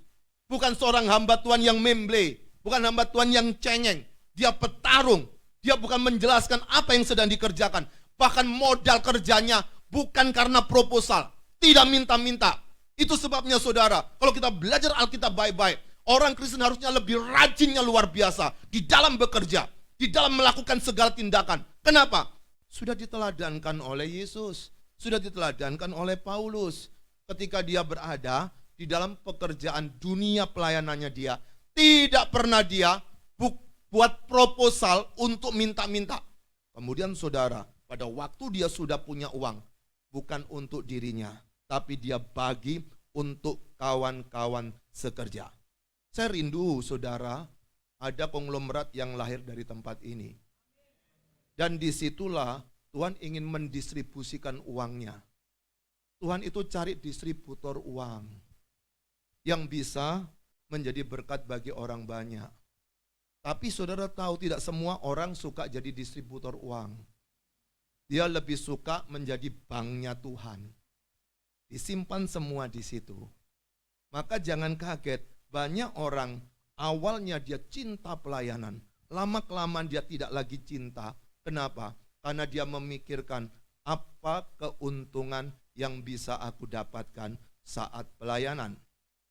Bukan seorang hamba Tuhan yang memble. Bukan hamba Tuhan yang cengeng. Dia petarung. Dia bukan menjelaskan apa yang sedang dikerjakan. Bahkan modal kerjanya bukan karena proposal. Tidak minta-minta. Itu sebabnya saudara, kalau kita belajar Alkitab baik-baik, orang Kristen harusnya lebih rajinnya luar biasa. Di dalam bekerja. Di dalam melakukan segala tindakan. Kenapa? Sudah diteladankan oleh Yesus, sudah diteladankan oleh Paulus. Ketika dia berada di dalam pekerjaan dunia pelayanannya dia, tidak pernah dia buat proposal untuk minta-minta. Kemudian saudara, pada waktu dia sudah punya uang, bukan untuk dirinya, tapi dia bagi untuk kawan-kawan sekerja. Saya rindu saudara, ada konglomerat yang lahir dari tempat ini. Dan disitulah Tuhan ingin mendistribusikan uangnya. Tuhan itu cari distributor uang yang bisa menjadi berkat bagi orang banyak. Tapi saudara tahu tidak semua orang suka jadi distributor uang. Dia lebih suka menjadi banknya Tuhan. Disimpan semua di situ. Maka jangan kaget, banyak orang awalnya dia cinta pelayanan. Lama-kelamaan dia tidak lagi cinta. Kenapa? Karena dia memikirkan apa keuntungan yang bisa aku dapatkan saat pelayanan.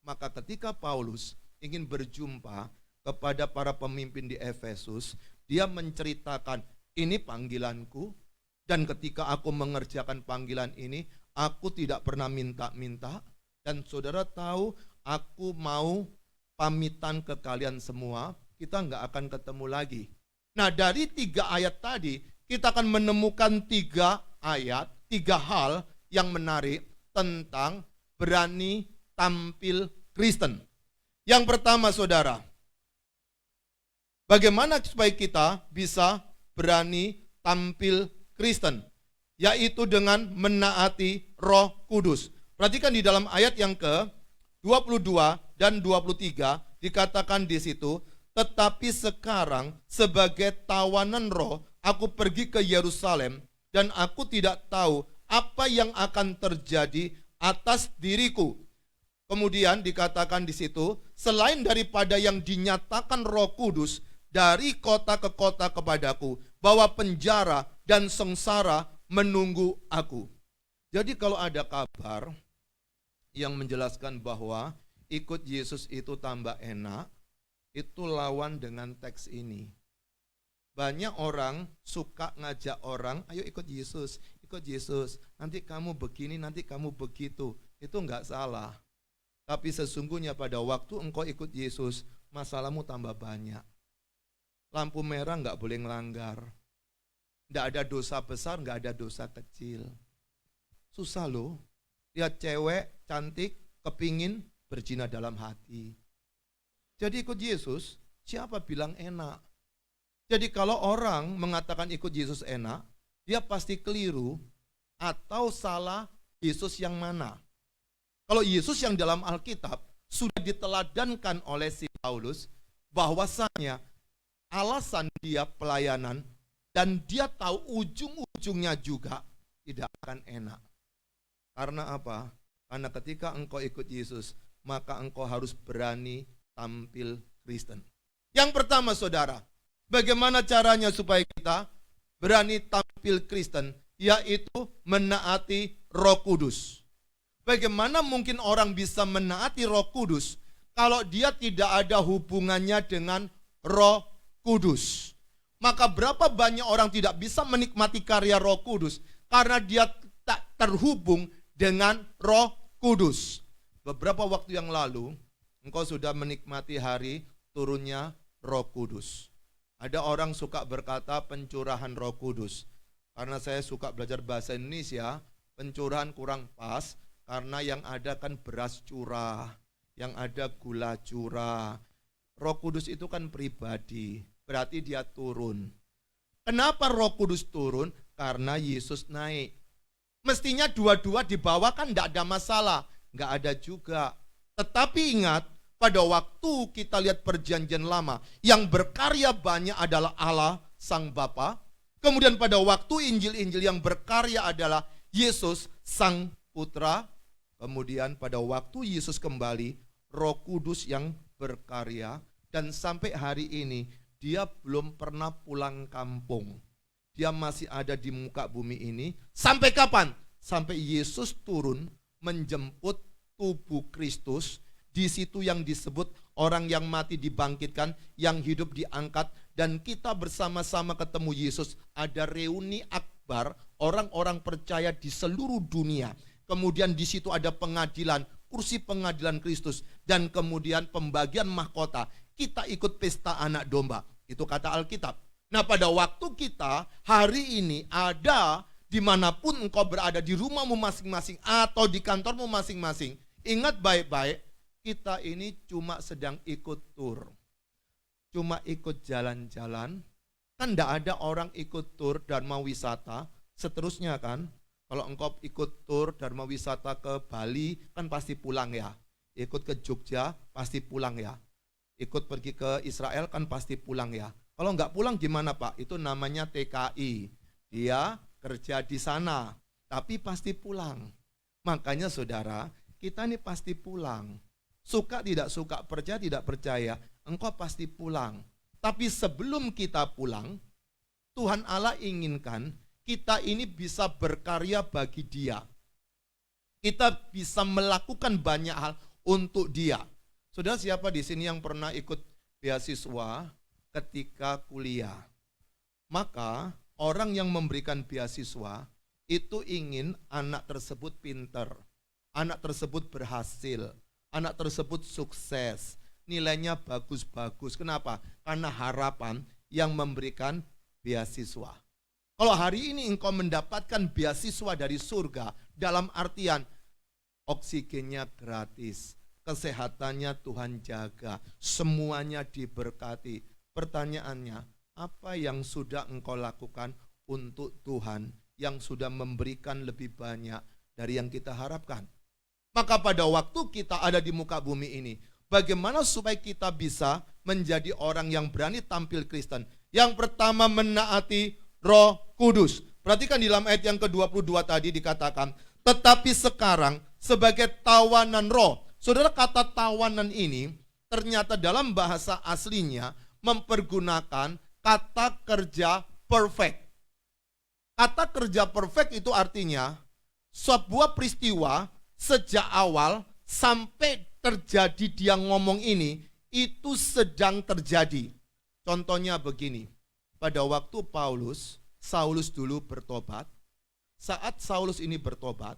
Maka ketika Paulus ingin berjumpa kepada para pemimpin di Efesus, dia menceritakan, ini panggilanku, dan ketika aku mengerjakan panggilan ini, aku tidak pernah minta-minta, dan saudara tahu, aku mau pamitan ke kalian semua, kita nggak akan ketemu lagi. Nah, dari 3 ayat tadi, kita akan menemukan 3 ayat, 3 hal yang menarik tentang berani tampil Kristen. Yang pertama saudara, bagaimana supaya kita bisa berani tampil Kristen? Yaitu dengan menaati Roh Kudus. Perhatikan di dalam ayat yang ke-22 dan 23 dikatakan di situ, tetapi sekarang sebagai tawanan roh aku pergi ke Yerusalem dan aku tidak tahu apa yang akan terjadi atas diriku. Kemudian dikatakan di situ, selain daripada yang dinyatakan Roh Kudus dari kota ke kota kepadaku, bahwa penjara dan sengsara menunggu aku. Jadi kalau ada kabar yang menjelaskan bahwa ikut Yesus itu tambah enak, itu lawan dengan teks ini. Banyak orang suka ngajak orang, ayo ikut Yesus, nanti kamu begini, nanti kamu begitu. Itu enggak salah. Tapi sesungguhnya pada waktu engkau ikut Yesus, masalahmu tambah banyak. Lampu merah enggak boleh ngelanggar. Enggak ada dosa besar, enggak ada dosa kecil. Susah loh, lihat cewek cantik, kepingin berzina dalam hati. Jadi ikut Yesus, siapa bilang enak? Jadi kalau orang mengatakan ikut Yesus enak, dia pasti keliru atau salah Yesus yang mana. Kalau Yesus yang dalam Alkitab sudah diteladankan oleh si Paulus, bahwasanya alasan dia pelayanan dan dia tahu ujung-ujungnya juga tidak akan enak. Karena apa? Karena ketika engkau ikut Yesus, maka engkau harus berani tampil Kristen. Yang pertama saudara, bagaimana caranya supaya kita berani tampil Kristen? Yaitu menaati Roh Kudus. Bagaimana mungkin orang bisa menaati Roh Kudus kalau dia tidak ada hubungannya dengan Roh Kudus? Maka berapa banyak orang tidak bisa menikmati karya Roh Kudus karena dia tak terhubung dengan Roh Kudus. Beberapa waktu yang lalu, engkau sudah menikmati hari turunnya Roh Kudus. Ada orang suka berkata pencurahan Roh Kudus. Karena saya suka belajar bahasa Indonesia, pencurahan kurang pas, karena yang ada kan beras curah, yang ada gula curah. Roh Kudus itu kan pribadi, berarti dia turun. Kenapa Roh Kudus turun? Karena Yesus naik. Mestinya dua-dua dibawa kan tidak ada masalah, nggak ada juga. Tetapi ingat, pada waktu kita lihat perjanjian lama, yang berkarya banyak adalah Allah Sang Bapa. Kemudian pada waktu Injil-Injil yang berkarya adalah Yesus Sang Putra. Kemudian pada waktu Yesus kembali, Roh Kudus yang berkarya. Dan sampai hari ini, dia belum pernah pulang kampung. Dia masih ada di muka bumi ini. Sampai kapan? Sampai Yesus turun menjemput tubuh Kristus. Di situ yang disebut orang yang mati dibangkitkan, yang hidup diangkat, dan kita bersama-sama ketemu Yesus. Ada reuni akbar orang-orang percaya di seluruh dunia. Kemudian di situ ada pengadilan, kursi pengadilan Kristus, dan kemudian pembagian mahkota. Kita ikut pesta anak domba. Itu kata Alkitab. Nah, pada waktu kita hari ini ada dimanapun engkau berada, di rumahmu masing-masing atau di kantormu masing-masing, ingat baik-baik, kita ini cuma sedang ikut tur, cuma ikut jalan-jalan, Kan enggak ada orang ikut tur Dharma Wisata, seterusnya kan. Kalau engkau ikut tur Dharma Wisata ke Bali, kan pasti pulang ya. Ikut ke Jogja, pasti pulang ya. Ikut pergi ke Israel, kan pasti pulang ya. Kalau enggak pulang gimana Pak? Itu namanya TKI. Dia kerja di sana, tapi pasti pulang. Makanya saudara, kita ini pasti pulang. Suka tidak suka, percaya tidak percaya, engkau pasti pulang. Tapi sebelum kita pulang, Tuhan Allah inginkan kita ini bisa berkarya bagi Dia. Kita bisa melakukan banyak hal untuk Dia. Saudara, siapa di sini yang pernah ikut beasiswa ketika kuliah? Maka orang yang memberikan beasiswa itu ingin anak tersebut pinter, anak tersebut berhasil, anak tersebut sukses, nilainya bagus-bagus. Kenapa? Karena harapan yang memberikan beasiswa. Kalau hari ini engkau mendapatkan beasiswa dari surga, dalam artian oksigennya gratis, kesehatannya Tuhan jaga, semuanya diberkati. Pertanyaannya, apa yang sudah engkau lakukan untuk Tuhan yang sudah memberikan lebih banyak dari yang kita harapkan? Maka pada waktu kita ada di muka bumi ini, bagaimana supaya kita bisa menjadi orang yang berani tampil Kristen? Yang pertama, menaati Roh Kudus. Perhatikan di dalam ayat yang ke-22 tadi dikatakan, tetapi sekarang sebagai tawanan roh. Saudara, kata tawanan ini ternyata dalam bahasa aslinya mempergunakan kata kerja perfect. Kata kerja perfect itu artinya sebuah peristiwa sejak awal sampai terjadi dia ngomong ini, itu sedang terjadi. Contohnya begini, pada waktu Saulus dulu bertobat, saat Saulus ini bertobat,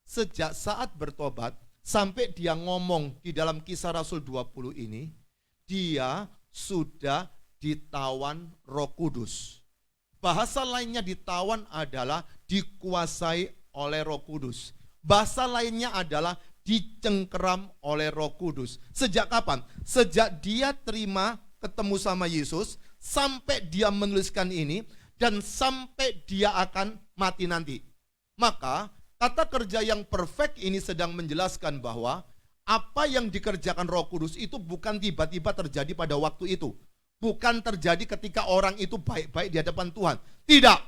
sejak saat bertobat sampai dia ngomong di dalam Kisah Rasul 20 ini, dia sudah ditawan Roh Kudus. Bahasa lainnya ditawan adalah dikuasai oleh Roh Kudus. Bahasa lainnya adalah dicengkeram oleh Roh Kudus. Sejak kapan? Sejak dia terima ketemu sama Yesus, sampai dia menuliskan ini, dan sampai dia akan mati nanti. Maka kata kerja yang perfect ini sedang menjelaskan bahwa apa yang dikerjakan Roh Kudus itu bukan tiba-tiba terjadi pada waktu itu. Bukan terjadi ketika orang itu baik-baik di hadapan Tuhan. Tidak.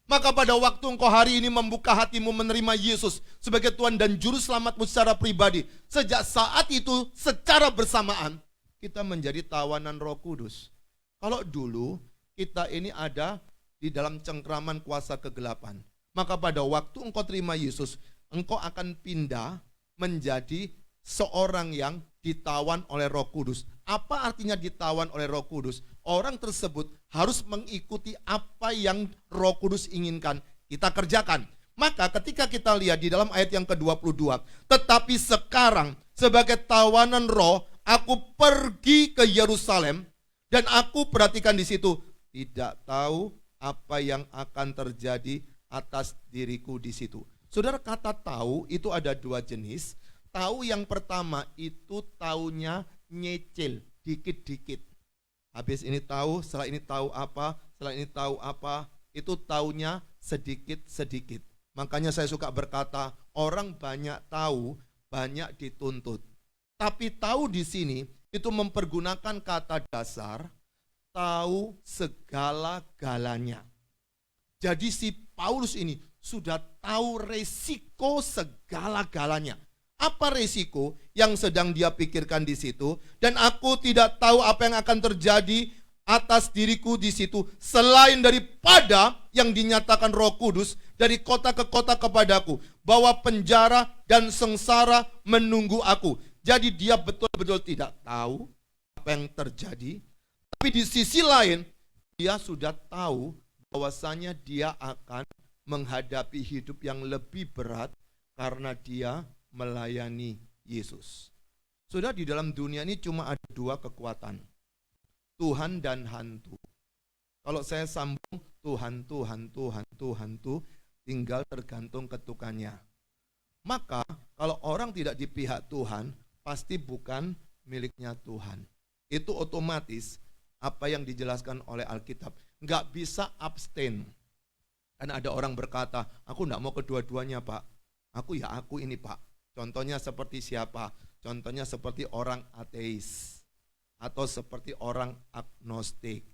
Maka pada waktu engkau hari ini membuka hatimu menerima Yesus sebagai Tuhan dan Juru Selamatmu secara pribadi, sejak saat itu secara bersamaan kita menjadi tawanan Roh Kudus. Kalau dulu kita ini ada di dalam cengkraman kuasa kegelapan, maka pada waktu engkau terima Yesus, engkau akan pindah menjadi seorang yang ditawan oleh Roh Kudus. Apa artinya ditawan oleh Roh Kudus? Orang tersebut harus mengikuti apa yang Roh Kudus inginkan kita kerjakan. Maka ketika kita lihat di dalam ayat yang ke-22, tetapi sekarang sebagai tawanan roh, aku pergi ke Yerusalem, dan aku perhatikan di situ, tidak tahu apa yang akan terjadi atas diriku di situ. Saudara, kata tahu itu ada dua jenis. Tahu yang pertama itu taunya nyicil, dikit-dikit. Habis ini tahu, setelah ini tahu apa, setelah ini tahu apa, itu taunya sedikit-sedikit. Makanya saya suka berkata, orang banyak tahu, banyak dituntut. Tapi tahu di sini itu mempergunakan kata dasar, tahu segala-galanya. Jadi si Paulus ini sudah tahu resiko segala-galanya. Apa resiko yang sedang dia pikirkan di situ? Dan aku tidak tahu apa yang akan terjadi atas diriku di situ, selain daripada yang dinyatakan Roh Kudus dari kota ke kota kepadaku, bahwa penjara dan sengsara menunggu aku. Jadi dia betul-betul tidak tahu apa yang terjadi. Tapi di sisi lain, dia sudah tahu bahwasanya dia akan menghadapi hidup yang lebih berat karena dia melayani Yesus. Sudah, di dalam dunia ini cuma ada dua kekuatan, Tuhan dan hantu. Kalau saya sambung Tuhan, tinggal tergantung ketukannya. Maka kalau orang tidak di pihak Tuhan, pasti bukan miliknya Tuhan. Itu otomatis apa yang dijelaskan oleh Alkitab. Nggak bisa abstain. Karena ada orang berkata, aku nggak mau kedua-duanya Pak. Aku ini Pak. Contohnya seperti siapa? Contohnya seperti orang ateis. Atau seperti orang agnostik.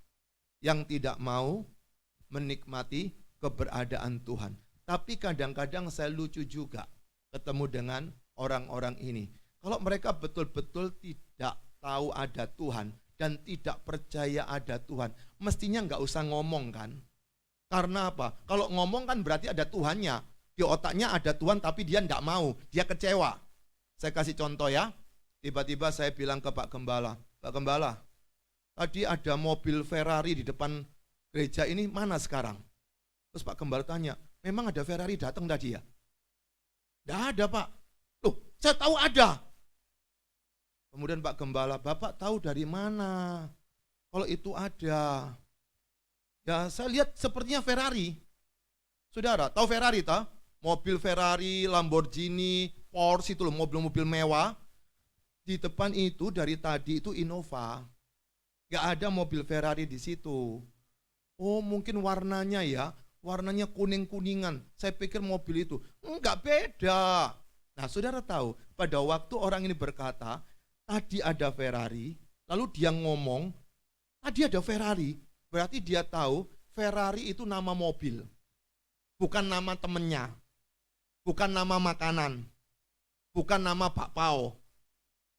Yang tidak mau menikmati keberadaan Tuhan. Tapi kadang-kadang saya lucu juga ketemu dengan orang-orang ini. Kalau mereka betul-betul tidak tahu ada Tuhan dan tidak percaya ada Tuhan, mestinya nggak usah ngomong kan? Karena apa? Kalau ngomong kan berarti ada Tuhannya. Di otaknya ada Tuhan tapi dia nggak mau, dia kecewa. Saya kasih contoh ya. Tiba-tiba saya bilang ke Pak Gembala, Pak Gembala, tadi ada mobil Ferrari di depan gereja ini, mana sekarang? Terus Pak Gembala tanya, memang ada Ferrari datang tadi ya? Nggak ada Pak. Loh, saya tahu ada. Kemudian Pak Gembala, Bapak tahu dari mana? Kalau itu ada. Ya saya lihat sepertinya Ferrari. Saudara, tahu Ferrari toh? Mobil Ferrari, Lamborghini, Porsche itu loh, mobil-mobil mewah. Di depan itu dari tadi itu Innova. Gak ada mobil Ferrari di situ. Oh mungkin warnanya ya, warnanya kuning-kuningan. Saya pikir mobil itu. Enggak, beda. Nah saudara tahu, pada waktu orang ini berkata, tadi ada Ferrari, lalu dia ngomong, tadi ada Ferrari, berarti dia tahu Ferrari itu nama mobil, bukan nama temennya, bukan nama makanan, bukan nama bakpao,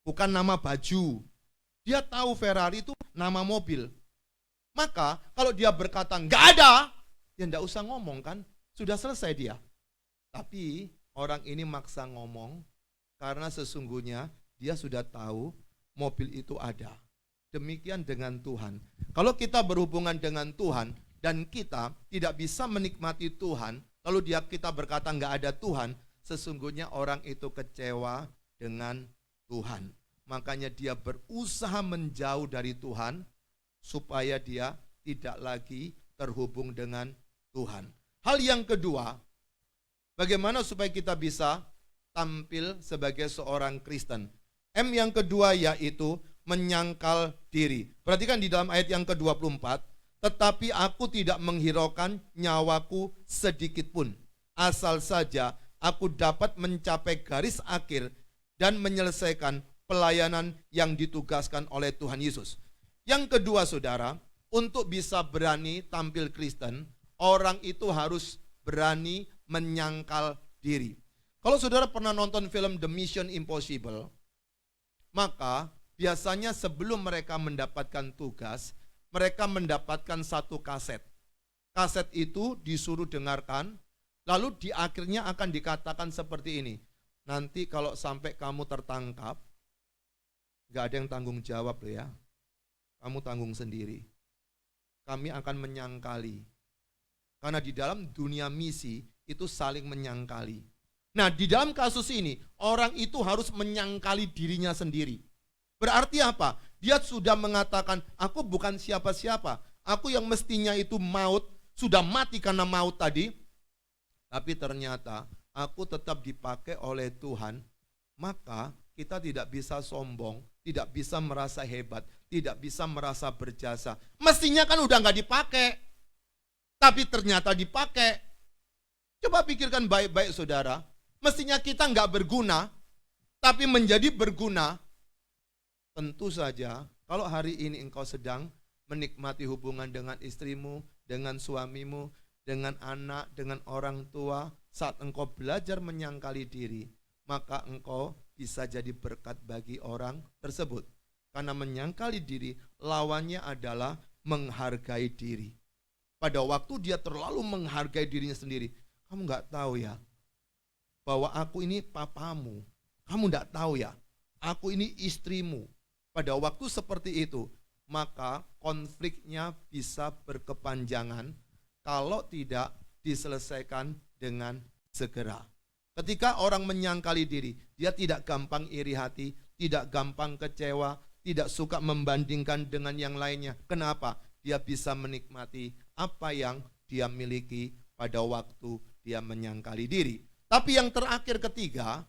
bukan nama baju. Dia tahu Ferrari itu nama mobil. Maka kalau dia berkata nggak ada, ya nggak usah ngomong kan, sudah selesai dia. Tapi orang ini maksa ngomong karena sesungguhnya dia sudah tahu mobil itu ada. Demikian dengan Tuhan. Kalau kita berhubungan dengan Tuhan dan kita tidak bisa menikmati Tuhan, lalu kita berkata nggak ada Tuhan, sesungguhnya orang itu kecewa dengan Tuhan. Makanya dia berusaha menjauh dari Tuhan supaya dia tidak lagi terhubung dengan Tuhan. Hal yang kedua, bagaimana supaya kita bisa tampil sebagai seorang Kristen? M yang kedua yaitu menyangkal diri. Perhatikan di dalam ayat yang ke-24, tetapi aku tidak menghiraukan nyawaku sedikit pun, asal saja aku dapat mencapai garis akhir dan menyelesaikan pelayanan yang ditugaskan oleh Tuhan Yesus. Yang kedua saudara, untuk bisa berani tampil Kristen, orang itu harus berani menyangkal diri. Kalau saudara pernah nonton film The Mission Impossible, maka biasanya sebelum mereka mendapatkan tugas, mereka mendapatkan satu kaset. Kaset itu disuruh dengarkan, lalu di akhirnya akan dikatakan seperti ini. Nanti kalau sampai kamu tertangkap, gak ada yang tanggung jawab loh ya. Kamu tanggung sendiri. Kami akan menyangkali. Karena di dalam dunia misi itu saling menyangkali. Nah di dalam kasus ini, orang itu harus menyangkali dirinya sendiri. Berarti apa? Dia sudah mengatakan, aku bukan siapa-siapa. Aku yang mestinya itu maut, sudah mati karena maut tadi. Tapi ternyata aku tetap dipakai oleh Tuhan. Maka kita tidak bisa sombong, tidak bisa merasa hebat, tidak bisa merasa berjasa. Mestinya kan udah gak dipakai. Tapi ternyata dipakai. Coba pikirkan baik-baik saudara. Mestinya kita nggak berguna, tapi menjadi berguna. Tentu saja, kalau hari ini engkau sedang menikmati hubungan dengan istrimu, dengan suamimu, dengan anak, dengan orang tua, saat engkau belajar menyangkali diri, maka engkau bisa jadi berkat bagi orang tersebut. Karena menyangkali diri, lawannya adalah menghargai diri. Pada waktu dia terlalu menghargai dirinya sendiri, kamu nggak tahu ya, bahwa aku ini papamu. Kamu tidak tahu ya, aku ini istrimu. Pada waktu seperti itu, maka konfliknya bisa berkepanjangan kalau tidak diselesaikan dengan segera. Ketika orang menyangkali diri, dia tidak gampang iri hati, tidak gampang kecewa, tidak suka membandingkan dengan yang lainnya. Kenapa? Dia bisa menikmati apa yang dia miliki pada waktu dia menyangkali diri. Tapi yang terakhir ketiga,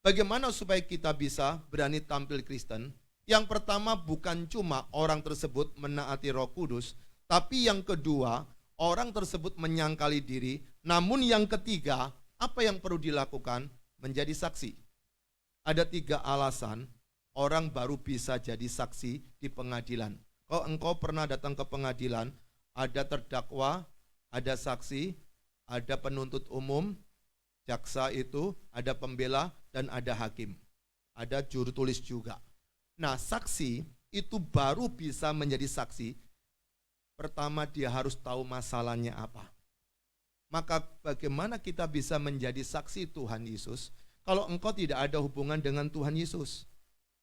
bagaimana supaya kita bisa berani tampil Kristen? Yang pertama bukan cuma orang tersebut menaati Roh Kudus, tapi yang kedua orang tersebut menyangkali diri. Namun yang ketiga, apa yang perlu dilakukan? Menjadi saksi. Ada 3 alasan orang baru bisa jadi saksi di pengadilan. Kalau engkau pernah datang ke pengadilan, ada terdakwa, ada saksi, ada penuntut umum, jaksa itu, ada pembela, dan ada hakim. Ada juru tulis juga. Nah, saksi itu baru bisa menjadi saksi. Pertama, dia harus tahu masalahnya apa. Maka bagaimana kita bisa menjadi saksi Tuhan Yesus kalau engkau tidak ada hubungan dengan Tuhan Yesus?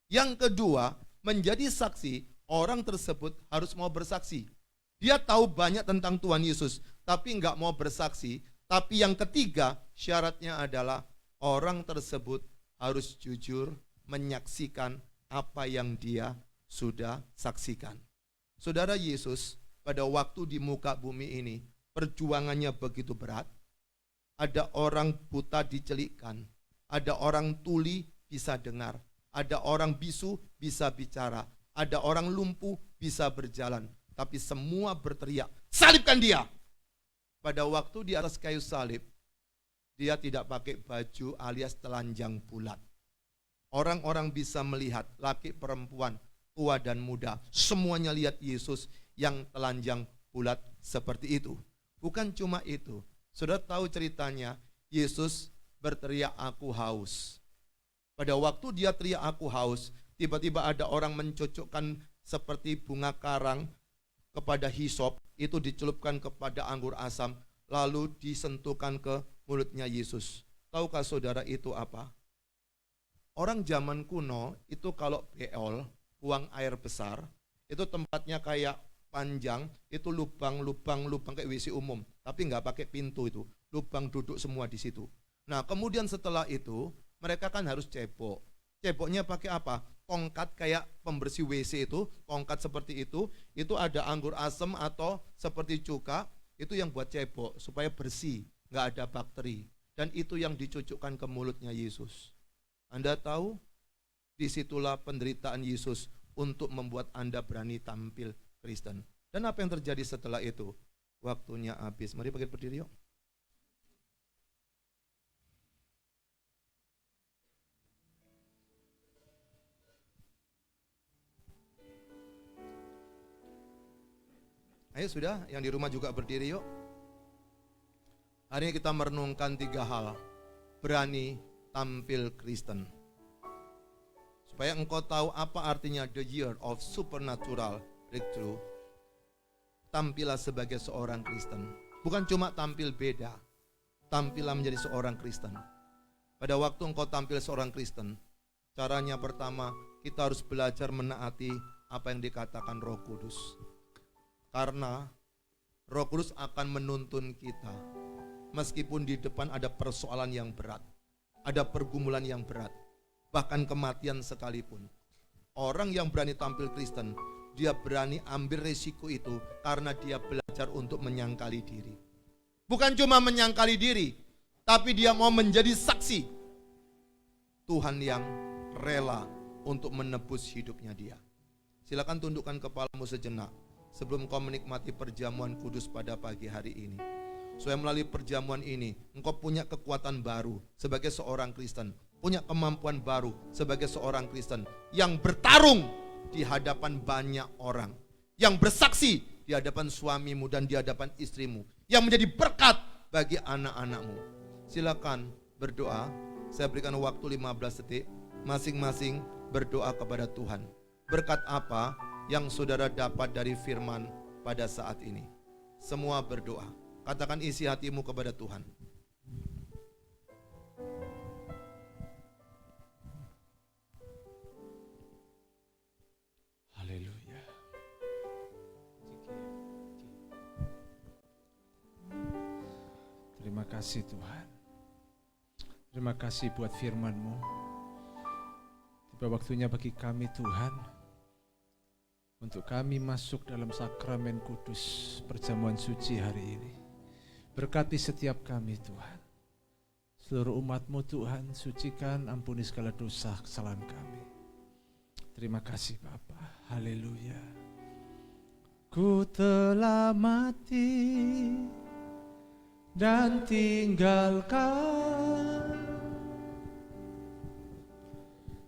Yang kedua, menjadi saksi, orang tersebut harus mau bersaksi. Dia tahu banyak tentang Tuhan Yesus, tapi enggak mau bersaksi. Tapi yang ketiga, syaratnya adalah orang tersebut harus jujur menyaksikan apa yang dia sudah saksikan. Saudara, Yesus pada waktu di muka bumi ini, perjuangannya begitu berat. Ada orang buta dicelikkan, ada orang tuli bisa dengar, ada orang bisu bisa bicara, ada orang lumpuh bisa berjalan. Tapi semua berteriak, salibkan dia. Pada waktu di atas kayu salib, dia tidak pakai baju alias telanjang bulat. Orang-orang bisa melihat, laki perempuan, tua dan muda, semuanya lihat Yesus yang telanjang bulat seperti itu. Bukan cuma itu, saudara tahu ceritanya, Yesus berteriak, aku haus. Pada waktu dia teriak aku haus, tiba-tiba ada orang mencocokkan seperti bunga karang kepada hisop, itu dicelupkan kepada anggur asam, lalu disentuhkan ke mulutnya Yesus. Tahukah saudara itu apa? Orang zaman kuno itu kalau beol, buang air besar, itu tempatnya kayak panjang, itu lubang kayak WC umum, tapi nggak pakai pintu itu, lubang duduk semua di situ. Nah, kemudian setelah itu mereka kan harus cebok. Ceboknya pakai apa? Tongkat kayak pembersih WC itu, tongkat seperti itu ada anggur asam atau seperti cuka, itu yang buat cebok supaya bersih, nggak ada bakteri. Dan itu yang dicucukkan ke mulutnya Yesus. Anda tahu, disitulah penderitaan Yesus untuk membuat Anda berani tampil Kristen. Dan apa yang terjadi setelah itu? Waktunya habis. Mari bangkit berdiri yuk. Ayo sudah, yang di rumah juga berdiri yuk. Hari ini kita merenungkan 3 hal. Berani tampil Kristen. Supaya engkau tahu apa artinya the year of supernatural breakthrough. Tampillah sebagai seorang Kristen. Bukan cuma tampil beda, tampillah menjadi seorang Kristen. Pada waktu engkau tampil seorang Kristen, caranya pertama, kita harus belajar menaati apa yang dikatakan Roh Kudus. Karena Roh Kudus akan menuntun kita. Meskipun di depan ada persoalan yang berat, ada pergumulan yang berat, bahkan kematian sekalipun. Orang yang berani tampil Kristen, dia berani ambil resiko itu karena dia belajar untuk menyangkali diri. Bukan cuma menyangkali diri, tapi dia mau menjadi saksi Tuhan yang rela untuk menebus hidupnya dia. Silakan tundukkan kepalamu sejenak sebelum kau menikmati perjamuan kudus pada pagi hari ini. Supaya melalui perjamuan ini, engkau punya kekuatan baru sebagai seorang Kristen, punya kemampuan baru sebagai seorang Kristen yang bertarung di hadapan banyak orang, yang bersaksi di hadapan suamimu dan di hadapan istrimu, yang menjadi berkat bagi anak-anakmu. Silakan berdoa. Saya berikan waktu 15 detik, masing-masing berdoa kepada Tuhan. Berkat apa yang saudara dapat dari firman pada saat ini? Semua berdoa. Katakan isi hatimu kepada Tuhan. Haleluya. Terima kasih Tuhan. Terima kasih buat firman-Mu. Tiba waktunya bagi kami Tuhan, untuk kami masuk dalam sakramen kudus perjamuan suci hari ini. Berkati setiap kami Tuhan. Seluruh umat-Mu Tuhan, sucikan, ampuni segala dosa kesalahan kami. Terima kasih Bapa. Haleluya. Ku telah mati dan tinggalkan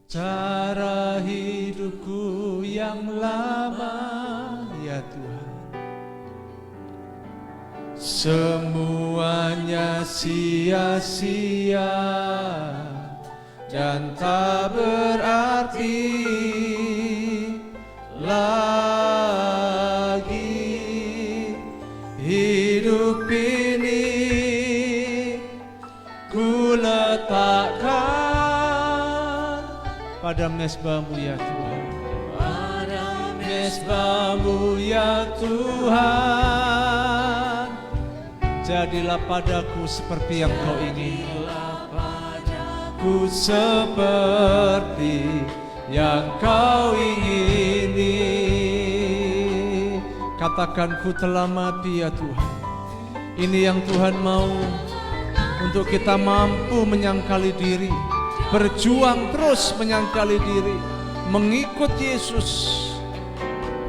cara hidupku yang lama, ya Tuhan. Semuanya sia-sia dan tak berarti lagi. Hidup ini ku letakkan pada mezbah-Mu ya Tuhan. Pada mezbah-Mu ya Tuhan. Jadilah padaku seperti yang Kau ingin. Ku seperti yang Kau ingini. Katakan ku telah mati ya Tuhan. Ini yang Tuhan mau, untuk kita mampu menyangkali diri, berjuang terus menyangkali diri, mengikut Yesus,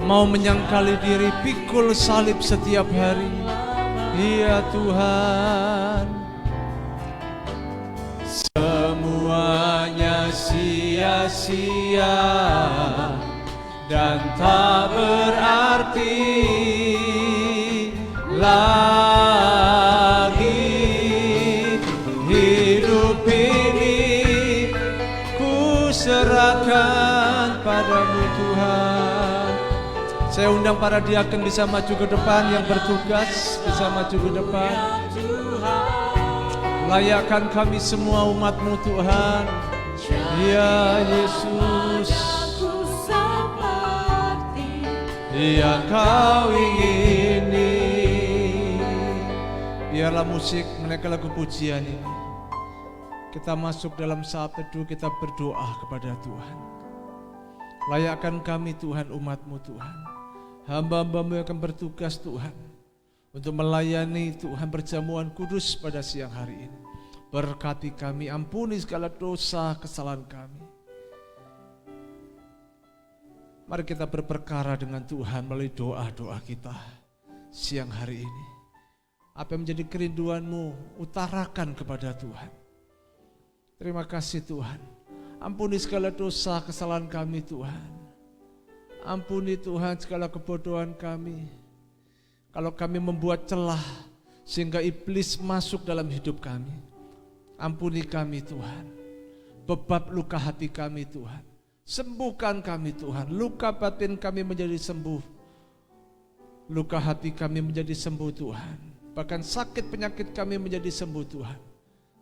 mau menyangkali diri, pikul salib setiap hari. Ya Tuhan, semuanya sia-sia dan tak berarti lagi. Hidup ini ku serahkan padamu Tuhan. Saya undang para diaken bisa maju ke depan, yang bertugas bisa maju ke depan. Layakkan kami semua umat-Mu Tuhan. Ya Yesus, yang Kau ingini. Biarlah musik menaikkan lagu pujian ini, kita masuk dalam saat teduh, kita berdoa kepada Tuhan. Layakkan kami Tuhan, umat-Mu Tuhan, hamba-hamba-Mu yang akan bertugas Tuhan, untuk melayani Tuhan perjamuan kudus pada siang hari ini. Berkati kami, ampuni segala dosa kesalahan kami. Mari kita berperkara dengan Tuhan melalui doa-doa kita siang hari ini. Apa yang menjadi kerinduan-Mu, utarakan kepada Tuhan. Terima kasih Tuhan. Ampuni segala dosa kesalahan kami Tuhan. Ampuni Tuhan segala kebodohan kami. Kalau kami membuat celah sehingga iblis masuk dalam hidup kami, ampuni kami Tuhan. Bebab luka hati kami Tuhan. Sembuhkan kami Tuhan. Luka batin kami menjadi sembuh. Luka hati kami menjadi sembuh Tuhan. Bahkan sakit penyakit kami menjadi sembuh Tuhan.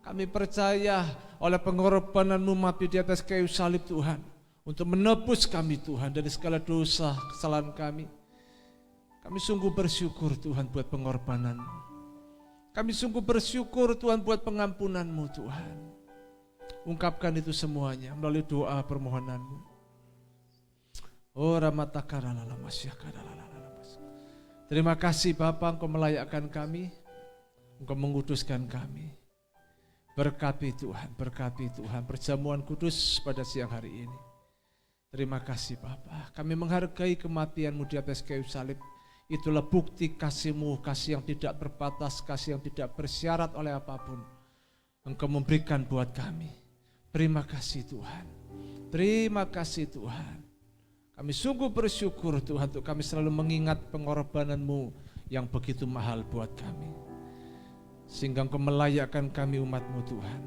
Kami percaya oleh pengorbanan-Mu mati di atas kayu salib Tuhan, untuk menebus kami Tuhan dari segala dosa kesalahan kami. Kami sungguh bersyukur Tuhan buat pengorbanan-Mu. Kami sungguh bersyukur Tuhan buat pengampunan-Mu Tuhan. Ungkapkan itu semuanya melalui doa permohonan-Mu. Oh ramatakaralalala masyakalalala. Terima kasih Bapa, Engkau melayakkan kami, Engkau menguduskan kami. Berkati Tuhan perjamuan kudus pada siang hari ini. Terima kasih Bapa, kami menghargai kematian-Mu di atas kayu salib. Itulah bukti kasih-Mu, kasih yang tidak terbatas, kasih yang tidak bersyarat oleh apapun. Engkau memberikan buat kami. Terima kasih Tuhan. Terima kasih Tuhan. Kami sungguh bersyukur Tuhan, untuk kami selalu mengingat pengorbanan-Mu yang begitu mahal buat kami. Sehingga Engkau melayakkan kami umat-Mu Tuhan.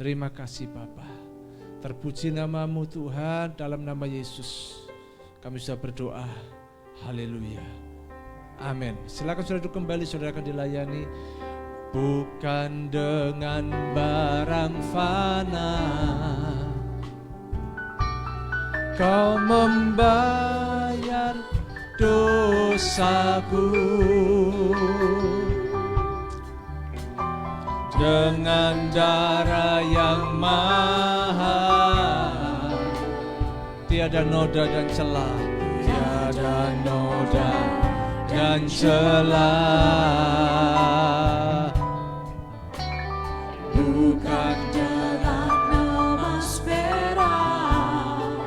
Terima kasih Bapa. Terpuji nama-Mu Tuhan, dalam nama Yesus kami sudah berdoa. Haleluya. Amin. Silakan saudara duduk kembali, saudara akan dilayani. Bukan dengan barang fana Kau membayar dosaku, dengan darah yang mahal. Tiada noda dan celah, tiada noda dan celah. Bukan dengan emas perak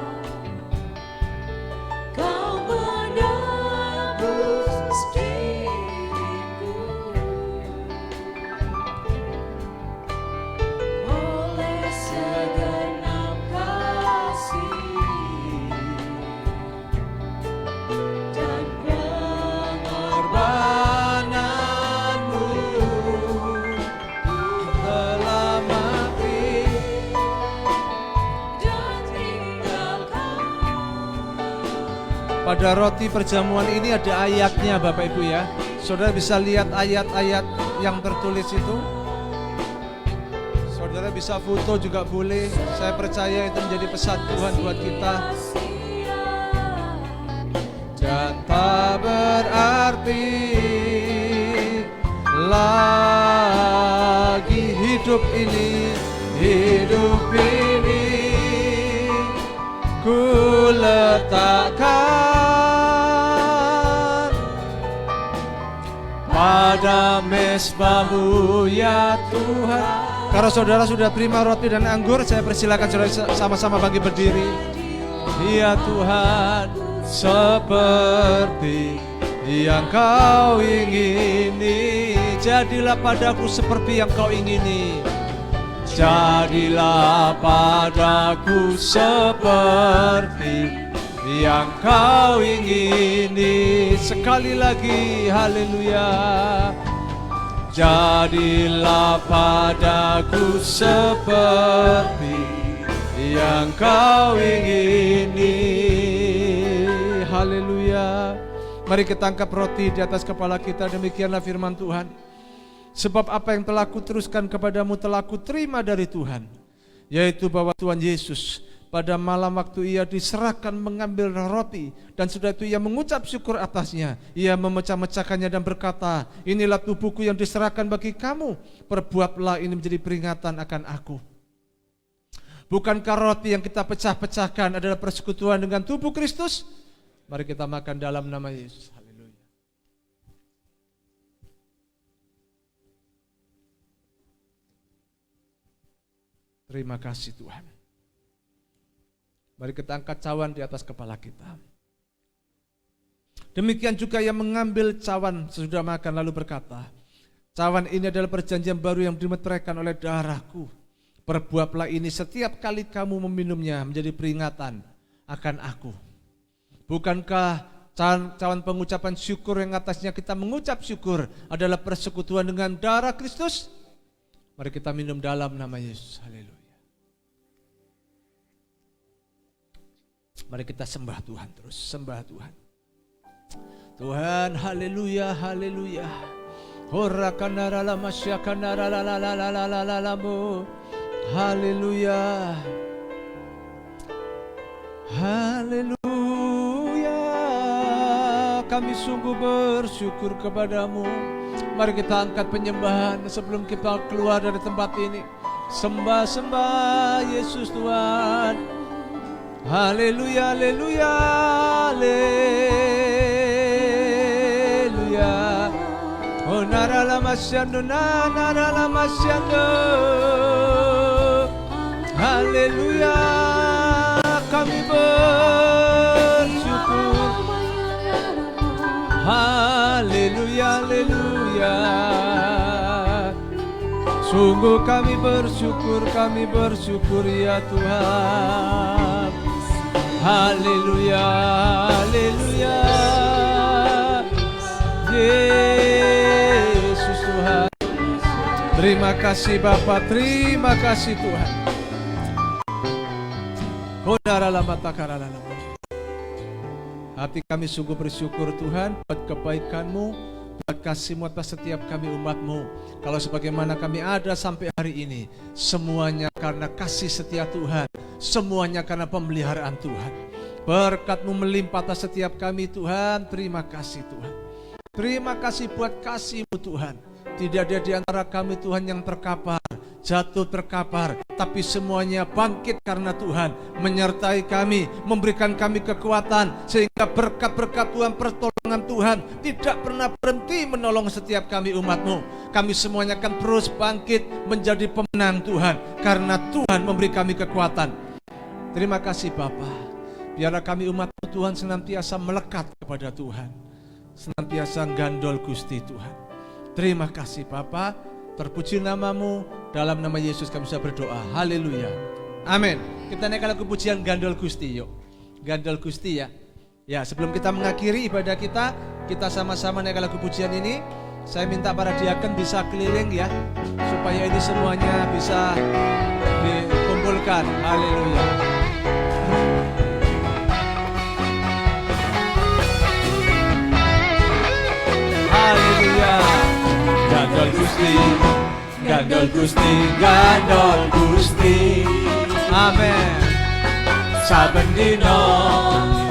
pada roti perjamuan ini ada ayatnya Bapak Ibu ya. Saudara bisa lihat ayat-ayat yang tertulis itu. Saudara bisa foto juga boleh. Saya percaya itu menjadi pesan Tuhan buat kita. Dan tak berarti lagi hidup ini ku letakkan pada mezbah-Mu ya Tuhan. Kalau saudara sudah terima roti dan anggur, saya persilakan saudara sama-sama bangkit berdiri. Ya Tuhan, seperti yang Kau ingini, jadilah padaku seperti yang Kau ingini. Jadilah padaku seperti yang Kau ingini. Sekali lagi, haleluya. Jadilah padaku seperti yang Kau ingini. Haleluya. Mari kita angkat roti di atas kepala kita. Demikianlah firman Tuhan. Sebab apa yang telah kuteruskan kepadamu telah kuterima dari Tuhan, yaitu bahwa Tuhan Yesus pada malam waktu ia diserahkan mengambil roti, dan sudah itu ia mengucap syukur atasnya. Ia memecah-mecahkannya dan berkata, inilah tubuhku yang diserahkan bagi kamu, perbuatlah ini menjadi peringatan akan aku. Bukankah roti yang kita pecah-pecahkan adalah persekutuan dengan tubuh Kristus? Mari kita makan dalam nama Yesus. Haleluya. Terima kasih Tuhan. Mari kita angkat cawan di atas kepala kita. Demikian juga yang mengambil cawan sesudah makan lalu berkata, cawan ini adalah perjanjian baru yang dimeteraikan oleh darahku. Perbuatlah ini setiap kali kamu meminumnya menjadi peringatan akan aku. Bukankah cawan pengucapan syukur yang atasnya kita mengucap syukur adalah persekutuan dengan darah Kristus? Mari kita minum dalam nama Yesus. Haleluya. Mari kita sembah Tuhan terus, sembah Tuhan. Tuhan, haleluya, haleluya. Haleluya. Haleluya. Kami sungguh bersyukur kepadamu. Mari kita angkat penyembahan sebelum kita keluar dari tempat ini. Sembah Yesus Tuhan. Haleluya, haleluya, haleluya. Oh narala masyando, narala masyando. Haleluya, kami bersyukur. Haleluya, haleluya. Sungguh kami bersyukur ya Tuhan. Haleluya, haleluya. Yesus Tuhan. Terima kasih Bapa, terima kasih Tuhan. Hati kami sungguh bersyukur Tuhan buat kebaikan-Mu, buat kasih-Mu atas setiap kami umat-Mu. Kalau sebagaimana kami ada sampai hari ini, semuanya karena kasih setia Tuhan, semuanya karena pemeliharaan Tuhan. Berkat-Mu melimpah atas setiap kami Tuhan. Terima kasih Tuhan. Terima kasih buat kasih-Mu Tuhan. Tidak ada di antara kami Tuhan yang terkapar, jatuh terkapar, tapi semuanya bangkit karena Tuhan menyertai kami, memberikan kami kekuatan, sehingga berkat-berkat Tuhan, pertolongan Tuhan tidak pernah berhenti menolong setiap kami umat-Mu. Kami semuanya akan terus bangkit menjadi pemenang Tuhan, karena Tuhan memberi kami kekuatan. Terima kasih Bapa. Biarlah kami umat-Mu Tuhan senantiasa melekat kepada Tuhan, senantiasa gandol Gusti Tuhan. Terima kasih Bapa, terpuji nama-Mu, dalam nama Yesus kami bisa berdoa. Haleluya. Amin. Kita naik lagu pujian Gandol Gusti yuk. Gandol Gusti ya. Ya, sebelum kita mengakhiri ibadah kita sama-sama naik lagu pujian ini. Saya minta para diaken bisa keliling ya, supaya ini semuanya bisa dikumpulkan. Haleluya. Gusti, gandol Gusti, gandol Gusti. Amin. Saben dina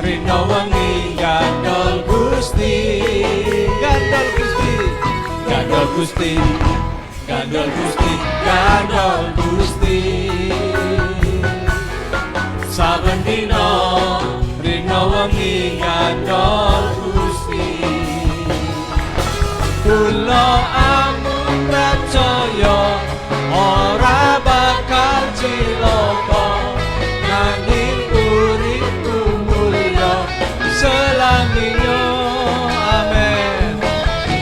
rino wengi gandol Gusti, gandol Gusti, gandol Gusti, gandol Gusti, gandol Gusti. Saben dina rino wengi gandol Gusti. Kula amun percaya ora bakal cilaka, nanging uripku mulya selaminya. Amin.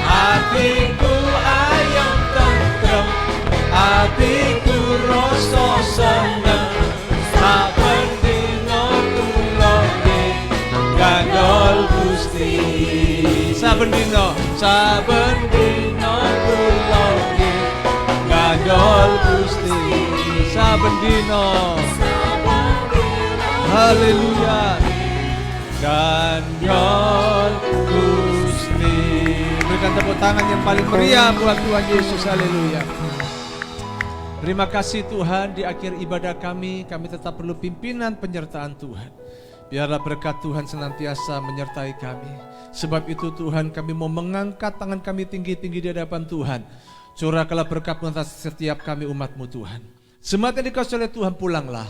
Atiku ayam tentrem, atiku rasa seneng, saben dina kula gandol Gusti. Saben dina kula gandol Gusti. Saben dina, haleluya, gandol Gusti. Berikan tepuk tangan yang paling meriah buat Tuhan Yesus, haleluya. Terima kasih Tuhan, di akhir ibadah kami tetap perlu pimpinan penyertaan Tuhan. Biarlah berkat Tuhan senantiasa menyertai kami. Sebab itu Tuhan, kami mau mengangkat tangan kami tinggi-tinggi di hadapan Tuhan. Curahkanlah berkat-Mu atas setiap kami umat-Mu Tuhan. Semata yang dikasihi oleh Tuhan, pulanglah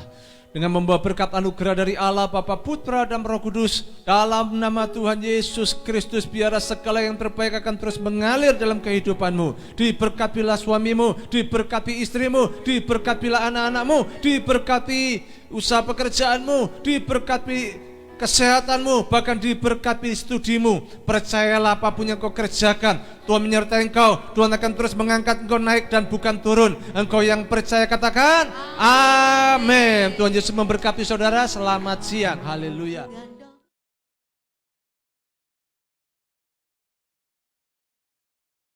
dengan membawa berkat anugerah dari Allah Bapa, Putra dan Roh Kudus. Dalam nama Tuhan Yesus Kristus, biarlah segala yang terbaik akan terus mengalir dalam kehidupanmu. Diberkatilah suamimu, diberkati istrimu, diberkatilah anak-anakmu, diberkati usaha pekerjaanmu, diberkati kesehatanmu, bahkan diberkati studimu. Percayalah apapun yang kau kerjakan, Tuhan menyertai engkau. Tuhan akan terus mengangkat engkau naik dan bukan turun. Engkau yang percaya katakan amin. Tuhan Yesus memberkati saudara. Selamat siang, haleluya.